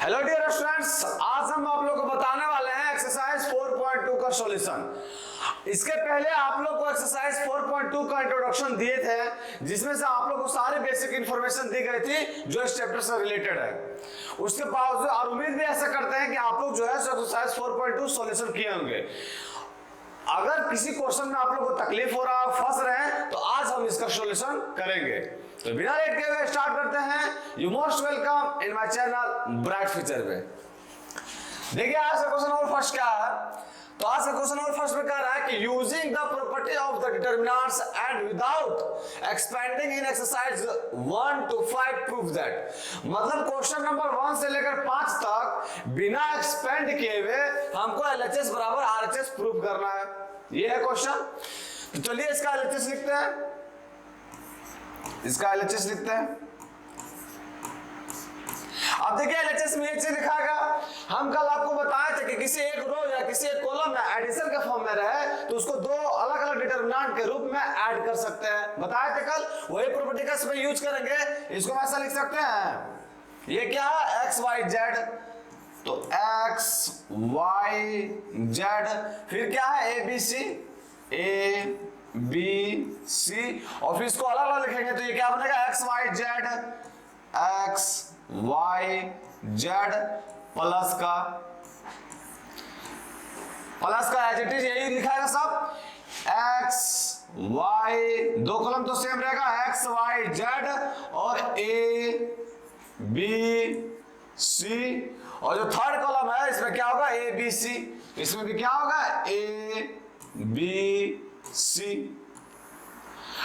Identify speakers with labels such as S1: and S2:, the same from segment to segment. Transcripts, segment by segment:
S1: Hello dear students, आज हम आप लोग को बताने वाले हैं एक्सरसाइज 4.2 का सॉल्यूशन। इसके पहले आप लोग को एक्सरसाइज 4.2 का इंट्रोडक्शन दिए थे, जिसमें से आप लोग को सारी बेसिक इंफॉर्मेशन दी गई थी जो इस चैप्टर से रिलेटेड है। उसके बावजूद और उम्मीद भी ऐसा करते हैं कि आप लोग जो है एक्सरसाइज 4.2 सॉल्यूशन किए होंगे। अगर किसी क्वेश्चन में आप लोग को तकलीफ हो रहा है, फंस रहे हैं, तो आज हम इसका सॉल्यूशन करेंगे। तो बिना लेट के हुए स्टार्ट करते हैं। You most welcome in my channel bright future पे। देखिए आज का क्वेश्चन और फर्स्ट क्या है, तो आज का क्वेश्चन और फर्स्ट में कह रहा है कि using the property of the determinants and without expanding in exercise 1 to 5 prove that. मतलब क्वेश्चन नंबर 1 से लेकर 5 तक बिना एक्सपेंड किए हुए हमको एलएचएस बराबर आरएचएस प्रूव करना है। ये है क्वेश्चन। तो चलिए इसका एलएचएस लिखते हैं। इसका एलएचएस लिखते हैं। अब देखिए एलएचएस में एक चीज दिखाएगा। हम कल आपको बताए थे कि किसी एक रो या किसी एक कॉलम में एडिशन के फॉर्म में रहे तो उसको दो अलग अलग डिटरमिनेंट के रूप में ऐड कर सकते हैं। बताए थे कल, वही प्रॉपर्टी का इसमें यूज करेंगे। इसको ऐसा लिख सकते हैं, ये क्या है एक्स वाई जेड, तो एक्स वाई जेड, फिर क्या है A B C, A B सी, और फिर इसको अलग अलग लिखेंगे तो ये क्या बनेगा X Y Z, X Y Z plus का एज इट इज यही लिखाएगा सब, एक्स वाई, दो कॉलम तो सेम रहेगा एक्स वाई जेड, और ए बी सी, और जो थर्ड कॉलम है इसमें क्या होगा ए बी सी, इसमें भी क्या होगा ए बी सी।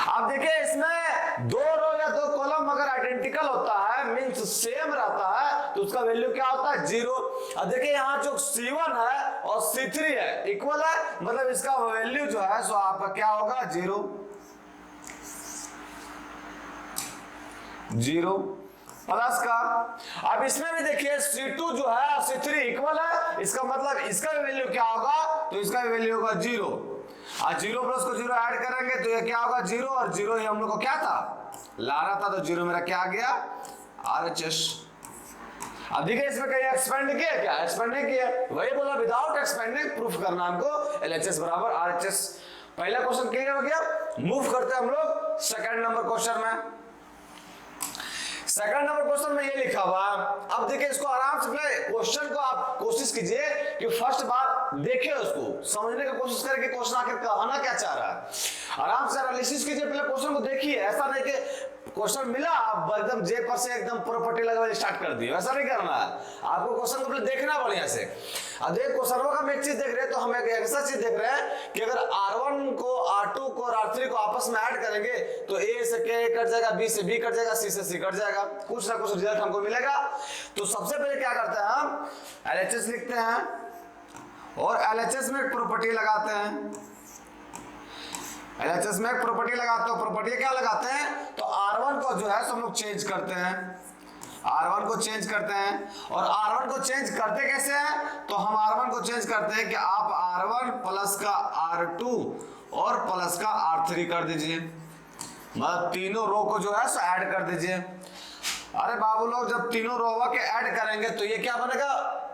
S1: अब देखिए इसमें दो रो या दो कॉलम अगर आइडेंटिकल होता है, मींस सेम रहता है, तो उसका वैल्यू क्या होता है 0। अब देखिए यहाँ जो C1 है और C3 है इक्वल है, मतलब इसका वैल्यू जो है सो आपका क्या होगा 0 प्लस का। अब इसमें भी देखिए C2 जो है C3 इक्वल है, इसका मतलब इसका भी वैल्यू क्या होगा, तो इसका भी वैल्यू होगा 0। और 0 प्लस को 0 ऐड करेंगे तो ये क्या होगा 0, और 0 ही हम लोग को क्या था लाना था, तो 0 मेरा क्या आ गया आरएचएस। अब देखिए इसमें कहीं एक्सपेंड किया क्या, एक्सपेंड नहीं किया, वही बोला विदाउट एक्सपेंडिंग प्रूफ करना हमको एलएचएस बराबर आरएचएस। पहला क्वेश्चन क्लियर हो गया। मूव करते हैं हम लोग सेकंड नंबर क्वेश्चन में। सेकंड नंबर क्वेश्चन में ये लिखा हुआ है। अब देखिए इसको आराम से क्वेश्चन को आप कोशिश कीजिए कि फर्स्ट बार देखिए, उसको समझने की कोशिश करें कि क्वेश्चन आखिर कहना क्या चाह रहा है। आराम से एनालिसिस कीजिए, पहले क्वेश्चन को देखिए। ऐसा नहीं कि क्वेश्चन मिला आप एकदम जे पर से एकदम प्रॉपर्टी लगाना स्टार्ट कर दिए, वैसा नहीं करना है। आपको क्वेश्चन को पहले देखना बढ़िया से। अब देखिए क्वेश्चन का हम एक चीज देख रहे हैं, तो हम एक ऐसा चीज देख रहे हैं कि अगर R1 को R2 को और R3 को आपस में ऐड करेंगे तो A से K कट जाएगा, B से B कट जाएगा, C से C कट जाएगा, कुछ ना कुछ रिजल्ट हमको मिलेगा। तो सबसे पहले क्या करते हैं हम एलएचएस लिखते हैं और एलएचएस में एक प्रॉपर्टी लगाते हैं। एलएचएस में एक प्रॉपर्टी लगाते हो, प्रॉपर्टी क्या लगाते हैं, तो R1 को जो है हम लोग चेंज करते हैं, R1 को चेंज करते हैं। और R1 को चेंज करते कैसे हैं, तो हम R1 को चेंज करते हैं कि आप R1 प्लस का R2 और प्लस का R3 कर दीजिए, मतलब तीनों रो को जो है सो ऐड कर दीजिए। अरे बाबू लोग जब तीनों रो के ऐड करेंगे तो ये क्या बनेगा,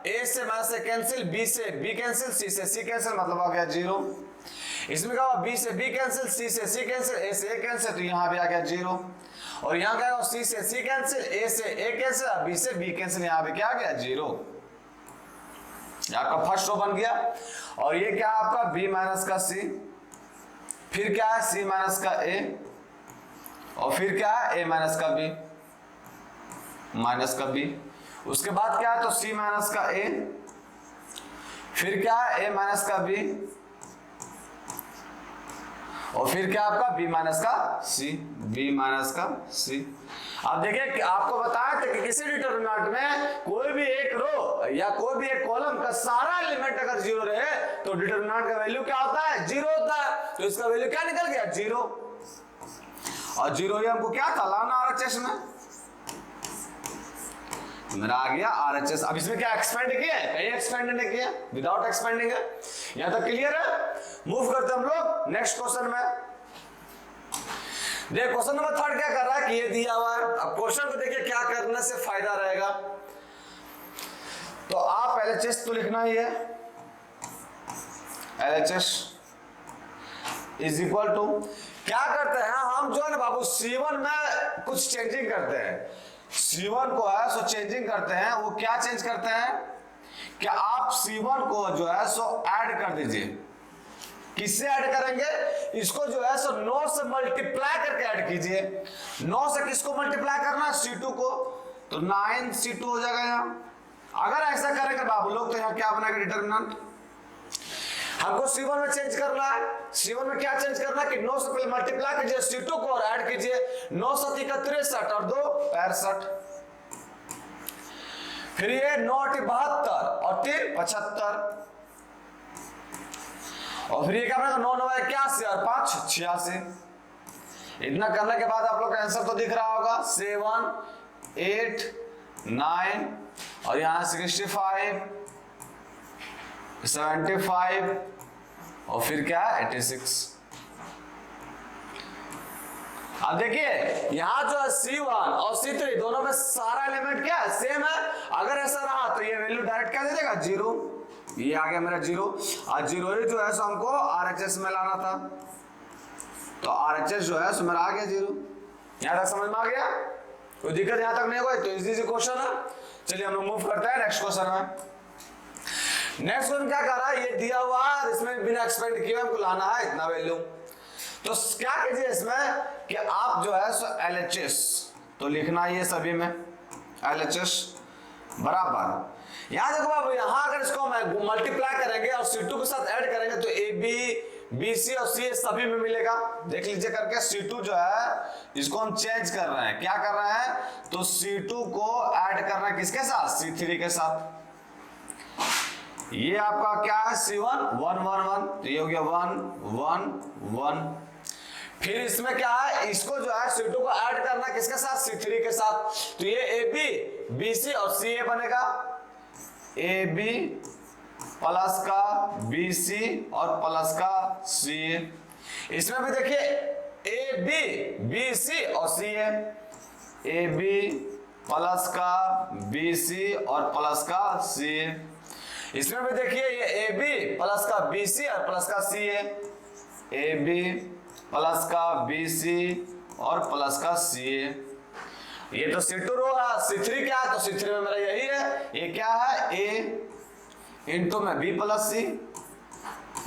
S1: A से माइनस से कैंसिल, B से B कैंसिल, C से C कैंसिल, मतलब आ गया 0। इसमें क्या B से B कैंसिल, C से C कैंसिल, A से A कैंसिल, तो यहाँ भी आ गया 0। और यहाँ क्या C से C कैंसिल, A से A कैंसिल, B से B कैंसिल, यहाँ भी क्या आ गया 0। आपका फर्स्ट रो बन गया। और ये क्या आपका B माइनस का C, फिर क्या है C माइनस का A, और फिर क्या है A माइनस का B माइनस का B। उसके बाद क्या है, तो C माइनस का A, फिर क्या है A माइनस का B, और फिर क्या आपका B माइनस का C, B माइनस का C। अब देखिए आपको बताया था कि किसी डिटरमिनेंट में कोई भी एक रो या कोई भी एक कॉलम का सारा एलिमेंट अगर 0 रहे तो डिटरमिनेंट का वैल्यू क्या होता है 0 होता है। तो इसका वैल्यू क्या निकल गया 0, और 0 ही हमको क्या था लाना आरएचएस में, मेरा आ गया आरएचएस। अब इसमें क्या एक्सपेंड किया है, कहीं एक्सपेंड नहीं किया, विदाउट एक्सपेंडिंग है। यहां तक क्लियर है। मूव करते हम लोग नेक्स्ट क्वेश्चन में। देखिए क्वेश्चन नंबर 3 क्या कर रहा है कि ये दिया हुआ है। अब क्वेश्चन को देखिए क्या करने से फायदा रहेगा। तो आप LHS तो लिखना ही है, LHS इज इक्वल टू, क्या करते हैं हम जो है ना बाबू C1 में कुछ चेंजिंग करते हैं, C1 को है सो चेंजिंग करते हैं। वो क्या चेंज करते हैं कि आप C1 को जो है सो ऐड कर दीजिए। किससे ऐड करेंगे, इसको जो है सो 9 से मल्टीप्लाई करके ऐड कीजिए। 9 से किसको मल्टीप्लाई करना, C2 को, तो 9C2 हो जाएगा यहाँ। अगर ऐसा करेंगे बाबू लोग तो यहाँ क्या बनेगा डिटरमिनेंट, हमको C1 में चेंज करना है। C1 में क्या चेंज करना है कि 9 से पहले मल्टीप्लाई कीजिए C2 को और ऐड कीजिए, 9 7 का 63 और 2 65, फिर ये 9 8 72 और 3 75, और फिर ये क्या बनेगा 9 9 81 और 5 86। इतना करने के बाद आप लोग का आंसर तो दिख रहा होगा 7 8 9 और यहाँ 65 75 और फिर क्या है 86। अब देखिए यहां जो है C1 और C3 दोनों में सारा एलिमेंट क्या है, सेम है। अगर ऐसा रहा तो ये वैल्यू डायरेक्ट क्या दे देगा 0, ये आ गया मेरा 0। और 0 ही जो है सो हमको RHS में लाना था, तो RHS जो है सो मेरा आ गया 0। यहां तक समझ में आ गया, कोई दिक्कत यहां तक नहीं होगा, तो इजी क्वेश्चन है। चलिए हम लोग मूव करते हैं नेक्स्ट क्वेश्चन में। नेक्स्ट क्वेश्चन क्या कर रहा है, ये दिया हुआ है, इसमें बिना एक्सपेंड किए हमको लाना है इतना वैल्यू। तो क्या कीजिए इसमें कि आप जो है सो LHS तो लिखना ही है सभी में, LHS बराबर, यहां देखो बाबू, यहां अगर इसको मल्टीप्लाई करेंगे और C2 के साथ ऐड करेंगे तो AB BC और CA सभी में मिलेगा। देख लीजिए करके C2 जो है इसको हम चेंज कर रहे हैं, क्या कर रहे हैं, तो C2 को ऐड कर रहे हैं किसके साथ, C3 के साथ। ये आपका क्या है C1 1 1 1, तो ये हो गया 1 1 1। फिर इसमें क्या है, इसको जो है C2 को ऐड करना किसके साथ, C3 के साथ, तो ये AB BC और CA बनेगा, AB प्लस का BC और प्लस का CA। इसमें भी देखिए AB BC और CA, AB प्लस का BC और प्लस का CA। इसमें भी देखिए ये AB प्लस का BC और प्लस का CA, AB प्लस का BC और प्लस का CA। ये तो C2 रो है, C3 क्या है, तो C3 में मेरा यही है, ये क्या है A इंटू में B प्लस C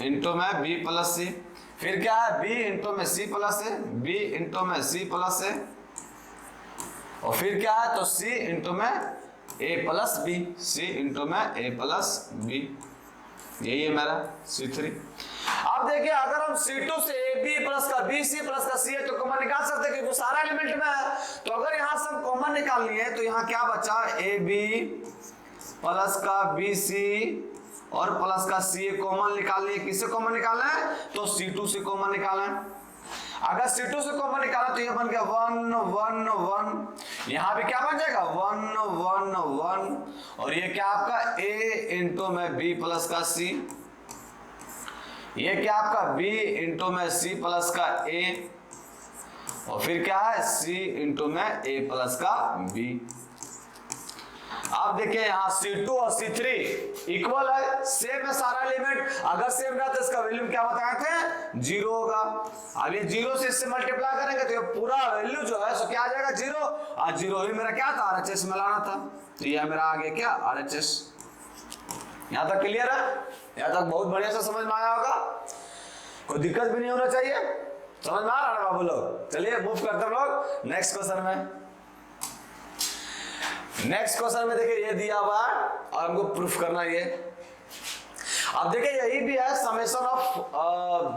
S1: इंटू में B प्लस C, फिर क्या है B इंटू में C plus A, B into में C प्लस A, और फिर क्या है तो C इंटू में A plus B, C into में A प्लस B, यही है मेरा C3। अब देखिए अगर हम C2 से AB प्लस का BC प्लस का CA तो कॉमन निकाल सकते हैं, क्योंकि सारा एलिमेंट में है। तो अगर यहां से हम कॉमन निकालनी है तो यहां क्या बचा, AB प्लस का BC और प्लस का CA कॉमन निकालनी है। किससे कॉमन निकालना है, तो C2 से कॉमन निकालना है। अगर C2 से कॉमन निकाला तो ये बन गया 1 1 1, यहां भी क्या बन जाएगा 1 1 1, और ये क्या आपका A इंटू में B प्लस का C, ये क्या आपका B इंटू में C प्लस का A, और फिर क्या है C इंटू में A प्लस का B। अब देखिए यहाँ C2 और C3 इक्वल है, सेम है सारा एलिमेंट। अगर सेम रहा तो इसका वैल्यू क्या बताए थे, 0 होगा। अब ये 0 से इससे मल्टीप्लाई करेंगे तो ये पूरा वैल्यू जो है सो क्या आ जाएगा 0, और 0 ही मेरा क्या था RHS में लाना था, तो ये मेरा आ गया क्या RHS। यहाँ तक क्लियर है, यहाँ तक बहुत बढ़िया से समझ में आया होगा, कोई दिक्कत भी नहीं होना चाहिए, समझ में आ रहा है बाबू लोग। चलिए मूव करते हैं लोग नेक्स्ट क्वेश्चन में। नेक्स्ट क्वेश्चन में देखिए ये दिया हुआ है और हमको प्रूफ करना ये। अब देखिए यही भी है समेशन ऑफ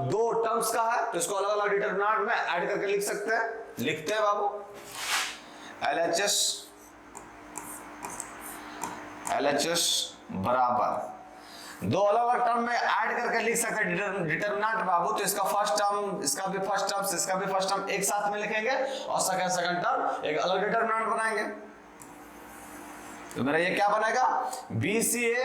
S1: दो टर्म्स का है, तो इसको अलग अलग डिटरमिनेंट में ऐड करके लिख सकते हैं। लिखते हैं बाबू LHS बराबर दो अलग अलग टर्म में ऐड करके लिख सकते हैं डिटरमिनेंट बाबू। तो इसका फर्स्ट टर्म, इसका भी फर्स्ट टर्म, इसका भी फर्स्ट टर्म एक साथ में लिखेंगे और सेकंड टर्म एक अलग डिटरमिनेंट बनाएंगे। तो मेरा ये क्या बनेगा BCA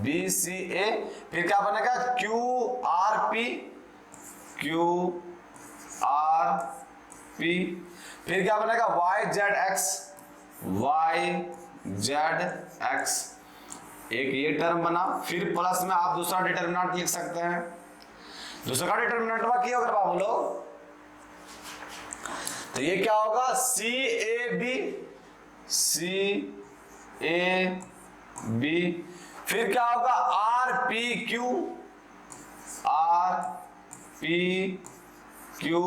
S1: BCA, फिर क्या बनेगा QRP पी, फिर क्या बनेगा Y Z X, Y Z X, एक ये टर्म बना, फिर प्लस में आप दूसरा डिटर्मिनेंट लिख सकते हैं। दूसरा डिटर्मिनेंट क्या होगा बाबू लोग, तो ये क्या होगा सी A B, C A B, फिर क्या होगा R P Q, R P Q,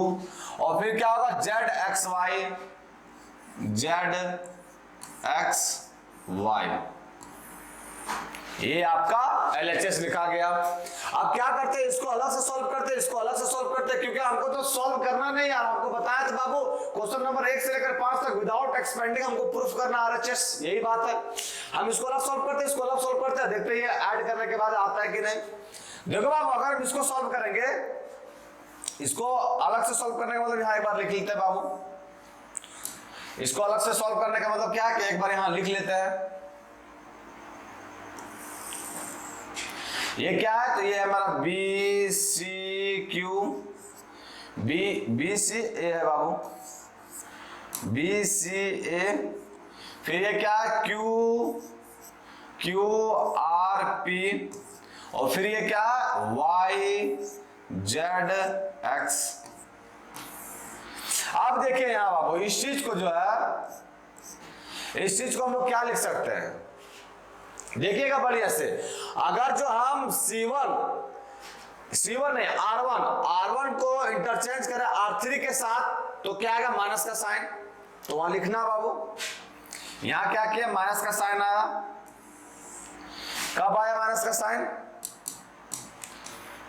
S1: और फिर क्या होगा Z X Y, Z X Y. ये आपका LHS लिखा गया। अब क्या करते हैं, इसको अलग से सॉल्व करते हैं, इसको अलग से सॉल्व करते हैं, क्योंकि हमको तो सॉल्व करना नहीं यार, आपको बताया था बाबू क्वेश्चन नंबर 1 से लेकर 5 तक विदाउट एक्सपेंडिंग हमको प्रूफ करना RHS, यही बात है। हम इसको अलग सॉल्व करते हैं, इसको अलग सॉल्व करते हैं, देखते हैं ऐड करने के बाद आता है कि नहीं। देखो बाबू अगर हम इसको सॉल्व करेंगे, इसको अलग से सॉल्व करने का मतलब यहाँ एक बार लिख लेते हैं बाबू, इसको अलग से सॉल्व करने का मतलब क्या है कि एक बार यहां लिख लेते हैं। ये क्या है, तो ये हमारा B C Q, B C A है बाबू, बी सी ए, फिर ये क्या है क्यू, क्यू आर पी, और फिर ये क्या है वाई जेड एक्स। आप देखिए यहां बाबू इस चीज को जो है, इस चीज को हम लोग क्या लिख सकते हैं, देखिएगा बढ़िया से। अगर जो हम C1 नहीं R1 को इंटरचेंज करें R3 के साथ, तो क्या आएगा माइनस का साइन, तो वहां लिखना बाबू, यहां क्या किया माइनस का साइन आया। कब आया माइनस का साइन,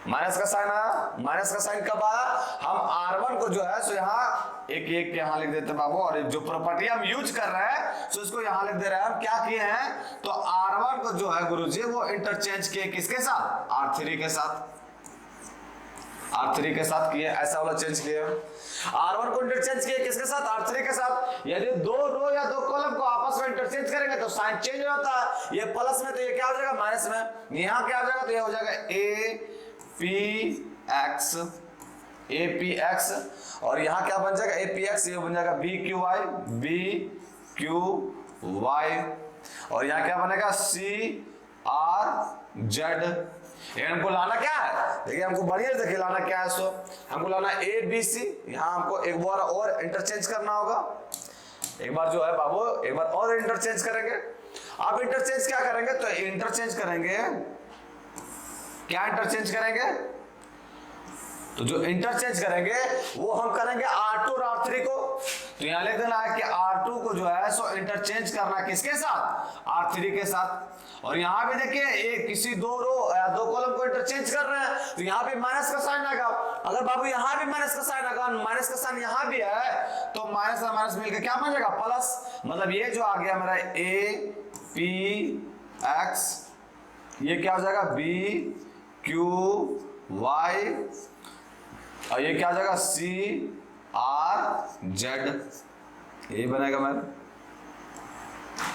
S1: माइनस का साइन आया, माइनस का साइन कब आया, हम R1 को जो है सो यहाँ एक यहाँ लिख देते हैं बाबू, और जो प्रॉपर्टी हम यूज कर रहे हैं सो इसको यहाँ लिख दे रहे हैं। हम क्या किए हैं, तो R1 को जो है गुरुजी वो इंटरचेंज किए किसके साथ, R3 के साथ, R3 के साथ किए, ऐसा वाला चेंज किए। R1 को इंटरचेंज किए किसके साथ, R3 के साथ। यदि दो रो या दो कॉलम को आपस में इंटरचेंज करेंगे तो साइन चेंज हो जाता है, ये प्लस में तो ये क्या हो जाएगा माइनस में, यहाँ क्या हो जाएगा, तो ये हो जाएगा ए पी एक्स, और यहाँ क्या बन जाएगा ए पी एक्स, ये बन जाएगा बी क्यू वाई, और यहाँ क्या बनेगा सी आर जेड। हमको लाना क्या है, देखिए हमको बढ़िया से देखिए लाना क्या है, सो हमको लाना ए बी सी, यहाँ हमको एक बार और इंटरचेंज करना होगा, एक बार जो है बाबू एक बार और इंटरचेंज करेंगे। आप इंटरचेंज क्या करेंगे, तो इंटरचेंज करेंगे, क्या इंटरचेंज करेंगे, तो जो इंटरचेंज करेंगे वो हम करेंगे R2 और R3 को, तो यहां लिख देना है कि R2 को जो है सो इंटरचेंज करना किसके साथ, R3 के साथ। और यहां भी देखिए एक किसी दो रो या दो कॉलम को इंटरचेंज कर रहे हैं, तो यहां पे माइनस का साइन आएगा। अगर बाबू यहां भी माइनस का साइन आएगा, माइनस का साइन यहां भी है, तो माइनस और माइनस मिलकर क्या बन जाएगा प्लस, मतलब ये जो आ गया मेरा ए पी एक्स, ये क्या हो जाएगा बी क्यू वाई, और ये क्या हो जाएगा सी आर जेड, ये बनेगा मेरा,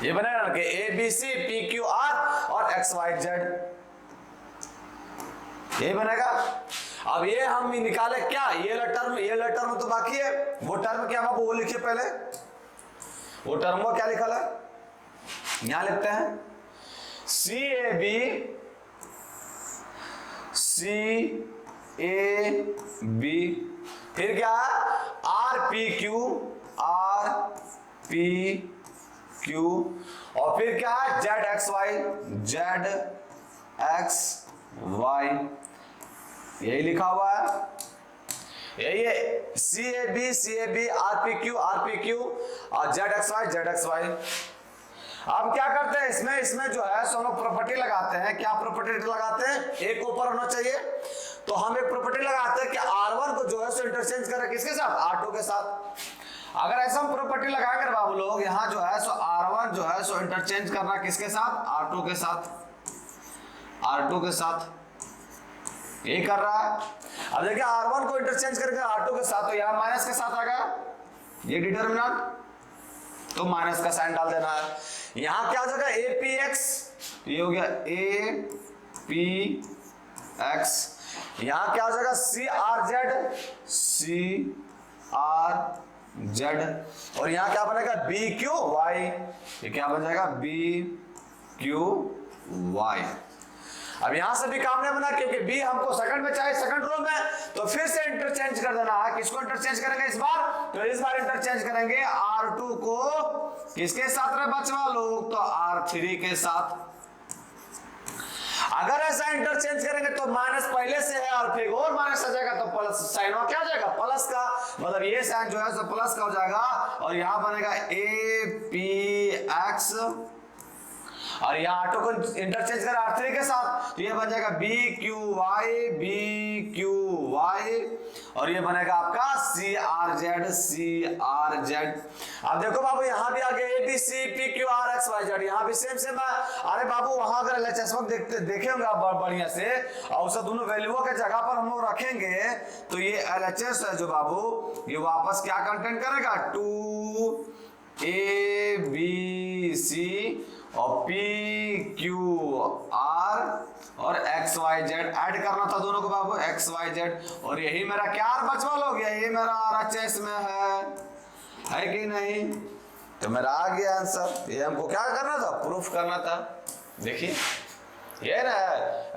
S1: ये बनेगा ना कि A B C P Q R और एक्स वाई जेड, ये बनेगा। अब ये हम निकाले क्या, ये टर्म तो बाकी है, वो टर्म क्या बाबू वो लिखिए पहले, वो टर्म वो क्या लिखा है, यहां लिखते हैं सी ए बी, फिर क्या आर पी क्यू, और फिर क्या है जेड एक्स वाई, यही लिखा हुआ है, यही है C A B R P Q और जेड एक्स वाई। अब क्या करते हैं इसमें जो है हम लोग प्रॉपर्टी लगाते हैं, क्या प्रॉपर्टी लगाते हैं, एक ऊपर होना चाहिए, तो हम एक प्रॉपर्टी लगाते हैं कि R1 को जो है सो इंटरचेंज करें किसके साथ, R2 के साथ। अगर ऐसा हम प्रॉपर्टी लगाकर बाबू लोग यहाँ जो है सो R1 जो है सो इंटरचेंज करना किसके साथ, R2 के साथ, यही कर रहा है। अब देखिए R1 को इंटरचेंज करके R2 के साथ, तो यहाँ माइनस के साथ आएगा ये डिटर्मिनेंट, तो माइनस का साइन डाल देना है। यहां क्या हो जाएगा ए पी एक्स, ये हो गया ए पी एक्स, यहां क्या हो जाएगा सी आर जेड, और यहाँ क्या बनेगा बी क्यू वाई, ये क्या बन जाएगा बी क्यू वाई। अब यहां से भी काम नहीं बना क्योंकि बी हमको सेकंड में चाहिए, सेकंड रो में, तो फिर से इंटरचेंज कर देना है। किसको इंटरचेंज करेंगे इस बार? तो इस बार इंटरचेंज करेंगे R2 को किसके साथ रे बचवा लोग? तो R3 के साथ। अगर ऐसा इंटरचेंज करेंगे तो माइनस पहले से है और फिर और माइनस आ जाएगा, तो प्लस साइन क्या हो जाएगा? प्लस का, मतलब ये साइन जो है तो प्लस का हो जाएगा, और यहां बनेगा ए पी एक्स, और यहाँ ऑटो को इंटरचेंज कर R3 के साथ, तो ये बन जाएगा बी क्यू वाई, और ये बनेगा आपका सी आर जेड। अब देखो बाबू यहाँ भी आगे A B C P Q R X Y Z, यहाँ भी सेम सेम है। अरे बाबू वहां अगर LHS देखे होंगे आप बढ़िया से, और उसे दोनों वैल्यूओं के जगह पर हम लोग रखेंगे, तो ये LHS है जो बाबू ये वापस क्या कंटेंट करेगा? 2 ए बी सी और पी क्यू आर और एक्स वाई जेड ऐड करना था दोनों को बाबू, एक्स वाई जेड, और यही मेरा क्या बचवा लोग, ये मेरा RHS में है कि नहीं? तो मेरा आ गया आंसर। ये हमको क्या करना था? प्रूफ करना था। देखिए ये ना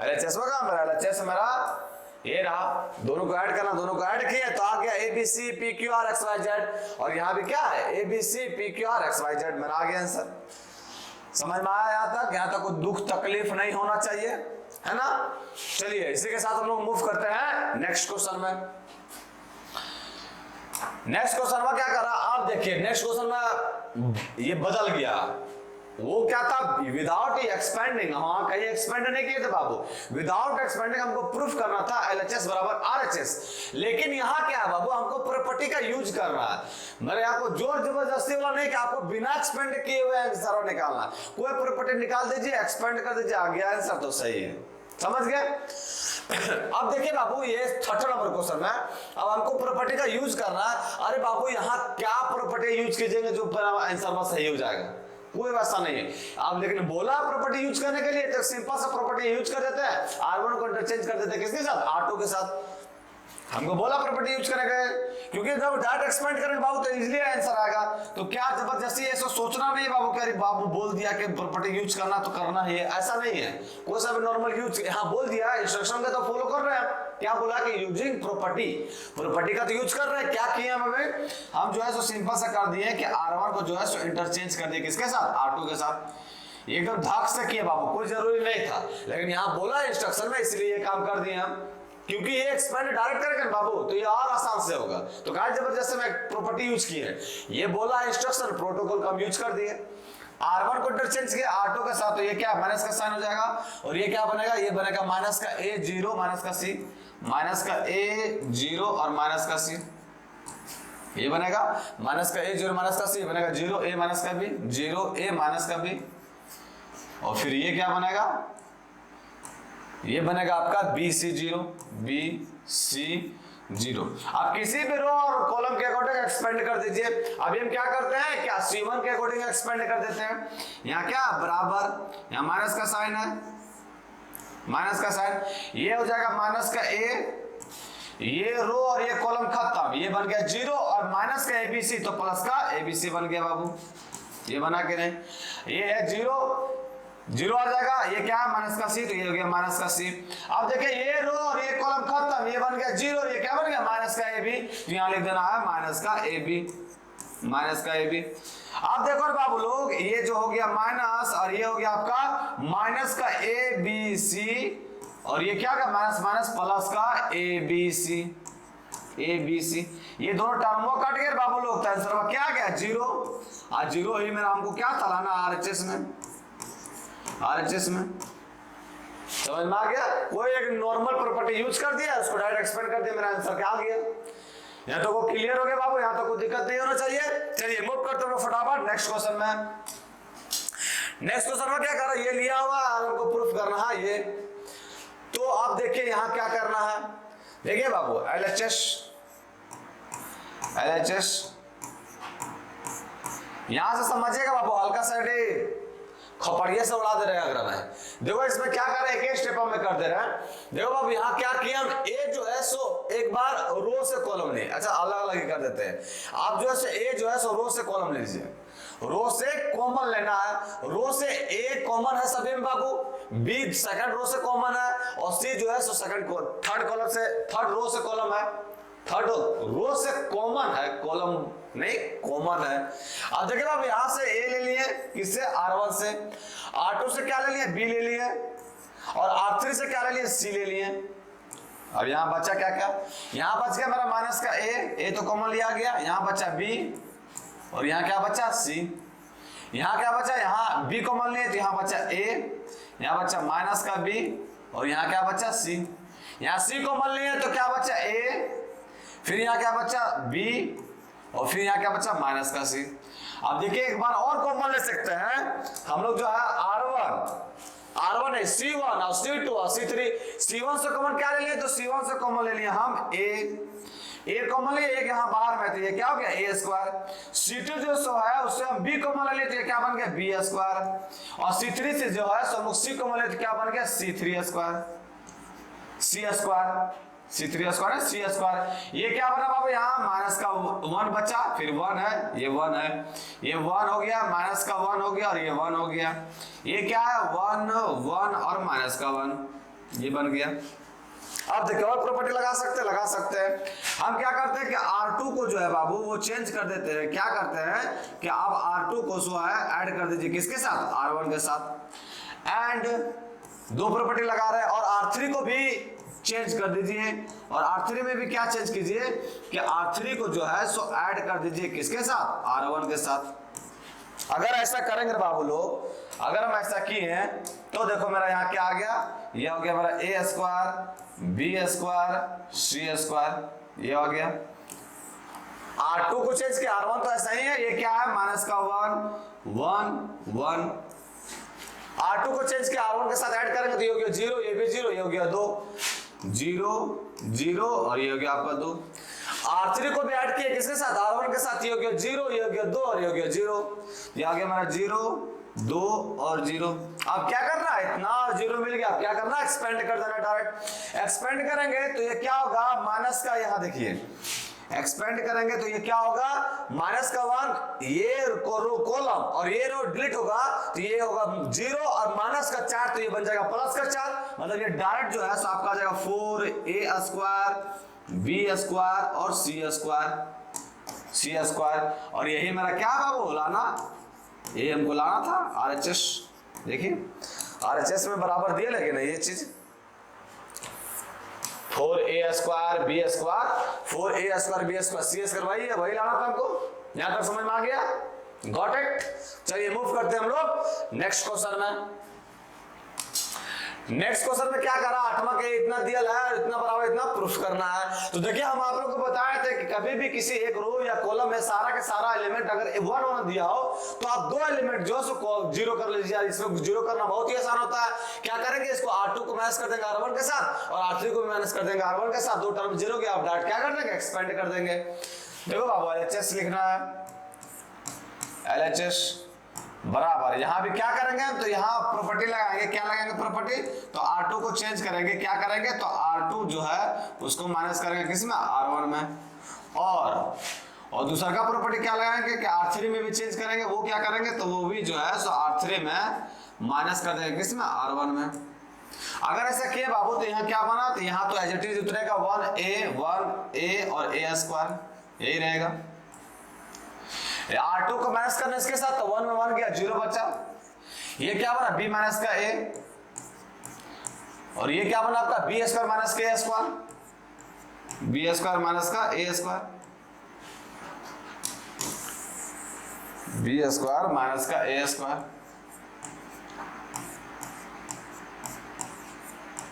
S1: LHS का मेरा, LHS मेरा ये रहा, दोनों को ऐड करना, दोनों को ऐड किया तो आ गया A B C P Q R X Y Z, और यहाँ भी क्या है? A B C P Q R X Y Z, मेरा आ गया आंसर। समझ में आया यहाँ तक कोई दुख तकलीफ नहीं होना चाहिए, है ना? चलिए इसी के साथ हम लोग मूव करते हैं नेक्स्ट क्वेश्चन में। नेक्स्ट क्वेश्चन में क्या कर रहा आप देखिए, नेक्स्ट क्वेश्चन में ये बदल गया। वो क्या था? विदाउट एक्सपेंडिंग, हाँ कहीं एक्सपेंड नहीं किए थे बाबू, विदाउट एक्सपेंडिंग हमको प्रूफ करना था LHS बराबर RHS। लेकिन यहाँ क्या है बाबू? हमको प्रॉपर्टी का यूज करना है। मैंने आपको जोर जबरदस्ती वाला नहीं कि आपको बिना एक्सपेंड किए हुए आंसर निकालना, कोई प्रॉपर्टी निकाल दीजिए, एक्सपेंड कर दीजिए, आ गया आंसर, तो सही है। समझ गए? अब देखिए बाबू ये 3rd नंबर क्वेश्चन है, अब हमको प्रॉपर्टी का यूज करना है। अरे बाबू यहाँ क्या प्रॉपर्टी यूज कीजिएंगे जो आंसर में सही हो जाएगा? कोई वैसा नहीं है। आप लेकिन बोला प्रॉपर्टी यूज करने के लिए, तो सिंपल सा प्रॉपर्टी यूज कर देते हैं, R1 को इंटरचेंज कर देते हैं किसके साथ? R2 के साथ। हमको बोला प्रॉपर्टी यूज करने के, क्योंकि जब डायरेक्ट एक्सपेंड करेंगे बाबू तो इजीली आंसर आएगा। तो क्या जबरदस्ती ऐसा सोचना नहीं बाबू, क्या बाबू बोल दिया कि प्रॉपर्टी यूज करना तो करना ही है, ऐसा नहीं है। कोई सा भी नॉर्मल यूज यहाँ बोल दिया, इंस्ट्रक्शन का तो फॉलो कर रहे हैं। क्या बोला कि यूजिंग प्रॉपर्टी, प्रॉपर्टी का तो यूज कर रहे हैं। क्या किए हमें? हम जो है सो सिंपल सा कर दिए कि R1 को जो है सो इंटरचेंज कर दिए किसके साथ? R2 के साथ। एकदम धाक से किए बाबू, कोई जरूरी नहीं था, लेकिन यहाँ बोला इंस्ट्रक्शन में, इसलिए ये काम कर दिए हम, क्योंकि ये एक्सपेंड डायरेक्ट करेंगे बाबू तो ये और आसान से होगा। तो क्या जबरदस्ती में प्रॉपर्टी यूज की है, ये बोला इंस्ट्रक्शन, प्रोटोकॉल का हम यूज कर दिए। R1 को इंटरचेंज किया R2 के साथ, तो ये क्या माइनस का साइन हो जाएगा, और ये क्या बनेगा? ये बनेगा माइनस का A 0 माइनस का C, माइनस का A 0 और माइनस का C, ये बनेगा माइनस का A 0 माइनस का C, बनेगा 0 A माइनस का B, 0 A माइनस का B, और फिर ये क्या बनेगा? ये बनेगा आपका BC0 BC0। आप किसी भी रो और कॉलम के अकॉर्डिंग एक्सपेंड कर दीजिए। अभी हम क्या करते हैं, क्या C1 के अकॉर्डिंग एक्सपेंड कर देते हैं। यहाँ क्या बराबर, यहाँ माइनस का साइन है, माइनस का साइन, ये हो जाएगा माइनस का A, ये रो और ये कॉलम खत्म, ये बन गया 0 और माइनस का ABC, तो प्लस का ABC बन गया बाबू। ये बना के नहीं, ये है 0 आ जाएगा, ये क्या है? माइनस का C, तो ये हो गया माइनस का C। अब देखिए ये रो और ये कॉलम खत्म, ये बन गया 0 और ये क्या बन गया? माइनस का AB, तो यहाँ लिख देना है माइनस का AB, माइनस का AB। अब देखो बाबू लोग, ये जो हो गया माइनस और ये हो गया आपका माइनस का ABC, और ये क्या का माइनस माइनस प्लस का ABC, ये दोनों टर्म कट गए बाबू लोग, तो आंसर क्या आ गया? 0। आज 0 ही मेरा हमको क्या चलाना RHS में। समझ में आ गया? कोई एक नॉर्मल प्रॉपर्टी यूज कर दिया, उसको डायरेक्ट एक्सपेंड कर दिया, मेरा आंसर क्या आ गया? यहाँ तो वो क्लियर हो गया बाबू, यहाँ तो कोई दिक्कत नहीं होना चाहिए। चलिए मूव करते हैं फटाफट नेक्स्ट क्वेश्चन में। नेक्स्ट क्वेश्चन में क्या कर रहा है? ये लिया हुआ हमको प्रूफ करना है ये, तो आप देखिए यहाँ क्या करना है। देखिए बाबू LHS यहां से समझिएगा बाबू, हल्का सा खपड़िया से उड़ा दे रहे हैं अगर मैं। देखो इसमें क्या कर रहे हैं, एक स्टेप में कर दे रहे हैं। देखो बाबू यहाँ क्या किया हम, ए जो है सो एक बार रो से कॉलम ले, अच्छा अलग अलग ही कर देते हैं। आप जो है सो ए जो है सो रो से कॉलम ले लीजिए, रो से कॉमन लेना है। रो से ए कॉमन है सभी में बाबू, बी सेकंड रो से कॉमन है, और सी जो है सो थर्ड कॉलम से, थर्ड रो से कॉलम है, थर्ड रो से कॉमन है, कॉलम नहीं कॉमन है। अब देखिए अब यहां से ए ले लिए, किससे, R1 से, R2 से क्या ले लिए, बी ले लिए, और R3 से क्या ले लिए, सी ले लिए। अब यहां बचा क्या क्या, यहां बच गया मेरा माइनस का ए तो कॉमन लिया गया, यहां बचा बी, और यहां क्या बचा, सी। यहां क्या बचा, यहां बी कॉमन लिए तो यहां बचा ए, यहां बचा माइनस का बी, और यहां क्या बचा, सी। यहां सी कॉमन लिए तो क्या बचा, ए, फिर यहां क्या बचा, बी, और फिर यहां क्या बचा, माइनस का सी। अब देखिए एक बार और कॉमन ले सकते हैं हम लोग, जो है R1 है, C1 और C2 और C3। C1 से कॉमन क्या ले लिए, तो C1 से कॉमन ले लिए हम ए कॉमन लिए, एक यहाँ बाहर में, तो ये क्या हो गया, ए स्क्वायर। C2 जो सो है उससे हम बी कॉमन ले लिए तो ये क्या बन गया, बी स्क्वायर, और C3 से जो है सो हम सी कॉमन ले तो क्या बन गया, C3 स्क्वायर, C3 स्क्वायर है, C स्क्वायर। ये क्या बना बाबू, यहाँ माइनस का 1 बचा, फिर 1 है, ये 1 है, ये 1 हो गया, माइनस का 1 हो गया, और ये 1 हो गया। ये क्या है, 1 1 और माइनस का 1, ये बन गया। अब देखिए और प्रॉपर्टी लगा सकते हैं। हम क्या करते हैं कि R2 को जो है बाबू वो चेंज कर देते हैं। क्या करते हैं कि अब R2 को जो है ऐड कर दीजिए किसके साथ, R1 के साथ, एंड दो प्रॉपर्टी लगा रहे हैं, और R3 को भी चेंज कर दीजिए, और R3 में भी क्या चेंज कीजिए कि R3 को जो है सो ऐड कर दीजिए किसके साथ, R1 के साथ। अगर ऐसा करेंगे बाबू लोग, अगर हम ऐसा किए हैं तो देखो मेरा यहाँ क्या आ गया, ये हो गया मेरा ए square, B square, C square, ये हो गया। R2 को चेंज किया, R1 तो ऐसा ही है, ये क्या है, माइनस का 1 1 1। R2 को चेंज किया, R1 के साथ ऐड करेंगे तो ये हो गया 0, ये भी 0, ये हो गया 2 0 0, और ये हो गया आपका 2। R3 को भी ऐड किया किसके साथ, R1 के साथ, ये हो गया 0, ये हो गया 2, और ये हो गया 0, ये आ गया हमारा 0 2 और 0। अब क्या करना है, इतना और 0 मिल गया, अब क्या करना है, एक्सपेंड कर देना डायरेक्ट। एक्सपेंड करेंगे तो ये क्या होगा, माइनस का, यहाँ देखिए एक्सपेंड करेंगे तो ये क्या होगा, माइनस का 1, ये कॉलम और ये रो डिलीट होगा तो ये होगा 0, और माइनस का 4 तो ये बन जाएगा प्लस का 4, मतलब ये डायरेक्ट जो है सो आपका आ जाएगा 4a स्क्वायर, b स्क्वायर और c स्क्वायर। और यही मेरा क्या बाबू लाना, ये हमको लाना था RHS। देखिए RHS में बराबर दिया, लेकिन ये चीज 4a square B square, 4a square B square C square, वही लाना था हमको। यहां तक समझ में आ गया, गॉट इट। चलिए मूव करते हैं हम लोग नेक्स्ट क्वेश्चन में। नेक्स्ट क्वेश्चन में क्या करा, 8वां के इतना दिया है, इतना बराबर इतना प्रूफ करना है। तो देखिए हम आप लोग को बताए थे कि कभी भी किसी एक रो या कॉलम में सारा के सारा एलिमेंट अगर 1 1 दिया हो तो आप दो एलिमेंट जो सो 0 कर लीजिए। इसमें 0 करना बहुत ही आसान होता है। क्या करेंगे, इसको R2 को माइनस कर देंगे R1 के साथ, और R3 को माइनस कर देंगे R1 के साथ, दो टर्म 0 के आप डायरेक्ट क्या कर देंगे, एक्सपेंड कर देंगे। देखो बाबू LHS लिखना है, LHS बराबर, यहां भी क्या करेंगे हम, तो यहां प्रॉपर्टी लगाएंगे। क्या लगाएंगे प्रॉपर्टी, तो R2 को चेंज करेंगे, क्या करेंगे, तो R2 जो है उसको माइनस करेंगे किसमें, R1 में, और दूसरा का प्रॉपर्टी क्या लगाएंगे कि R3 में भी चेंज करेंगे। वो क्या करेंगे, तो वो भी जो है सो R3 में माइनस कर देंगे किसमें, R1 में। अगर ऐसा किया बाबू तो यहाँ क्या बना, तो यहाँ तो एज इट इज उतरेगा 1a और a स्क्वायर, यही रहेगा। R2 को माइनस करने इसके साथ तो 1 में 1 गया, 0 बचा। ये क्या बना, b माइनस का a, और ये क्या बना आपका b स्क्वायर माइनस का a square, b square minus का a square, b square minus का a स्क्वायर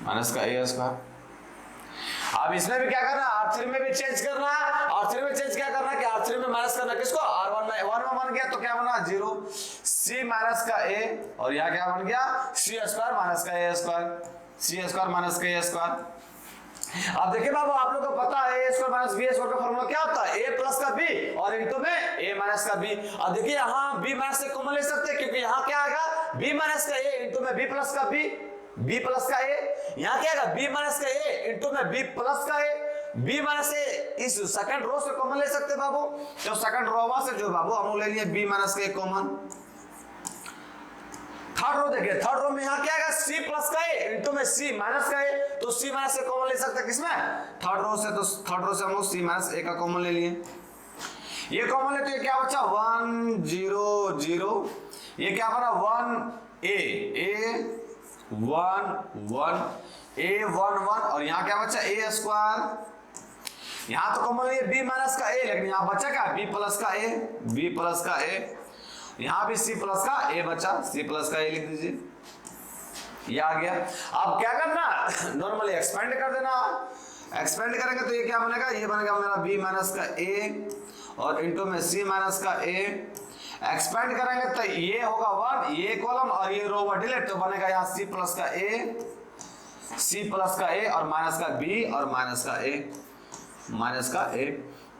S1: माइनस का a स्क्वायर। अब इसमें भी क्या करना है, R3 में भी चेंज करना है। R3 में चेंज क्या करना है कि R3 में माइनस करना किसको, R1 में। 1 में 1 गया तो क्या बना 0, c माइनस का a, और यहाँ क्या बन गया c स्क्वायर माइनस का a square, c square minus का a स्क्वायर। अब देखिए बाबू आप लोग को पता है a square minus b square का फॉर्मूला क्या होता है, a प्लस का b और इनटू में a माइनस का b। अब देखिए यहाँ b माइनस से कॉमन ले सकते हैं क्योंकि यहाँ क्या आएगा बी माइनस का ए इंटू में बी प्लस का बी, बी प्लस का ए, यहाँ क्या आएगा बी माइनस का ए इंटू में बी प्लस का ए, बी माइनस ए इस सेकंड रो से कॉमन ले सकते बाबू, तो सेकंड रो से जो बाबू हम लोग ले लिए बी माइनस का ए कॉमन। थर्ड रो देखिए, थर्ड रो में यहाँ क्या आएगा सी प्लस का ए इंटू में सी माइनस का ए, तो सी माइनस ए कॉमन ले सकते हैं किसमें थर्ड रो से, तो थर्ड रो से हम लोग सी माइनस ए का कॉमन ले लिए, ये कॉमन ले तो ये क्या बचा 1 0 0, ये क्या बना 1 ए 1 1 ए 1 1 और यहाँ क्या बचा ए स्क्वायर, यहाँ तो कॉमन लिए बी माइनस का ए, लेकिन यहाँ बचा क्या बी प्लस का ए, बी प्लस का ए, यहाँ भी सी प्लस का ए बचा, सी प्लस का ए लिख दीजिए, ये आ गया। अब क्या करना नॉर्मली एक्सपेंड कर देना, एक्सपेंड करेंगे तो ये क्या बनेगा, ये बनेगा मेरा बी माइनस का ए और इंटू में सी माइनस का ए, एक्सपेंड करेंगे तो ये होगा 1, ये कॉलम और ये रो डिलीट, तो बनेगा यहाँ सी प्लस का ए, सी प्लस का ए और माइनस का बी और माइनस का ए, माइनस का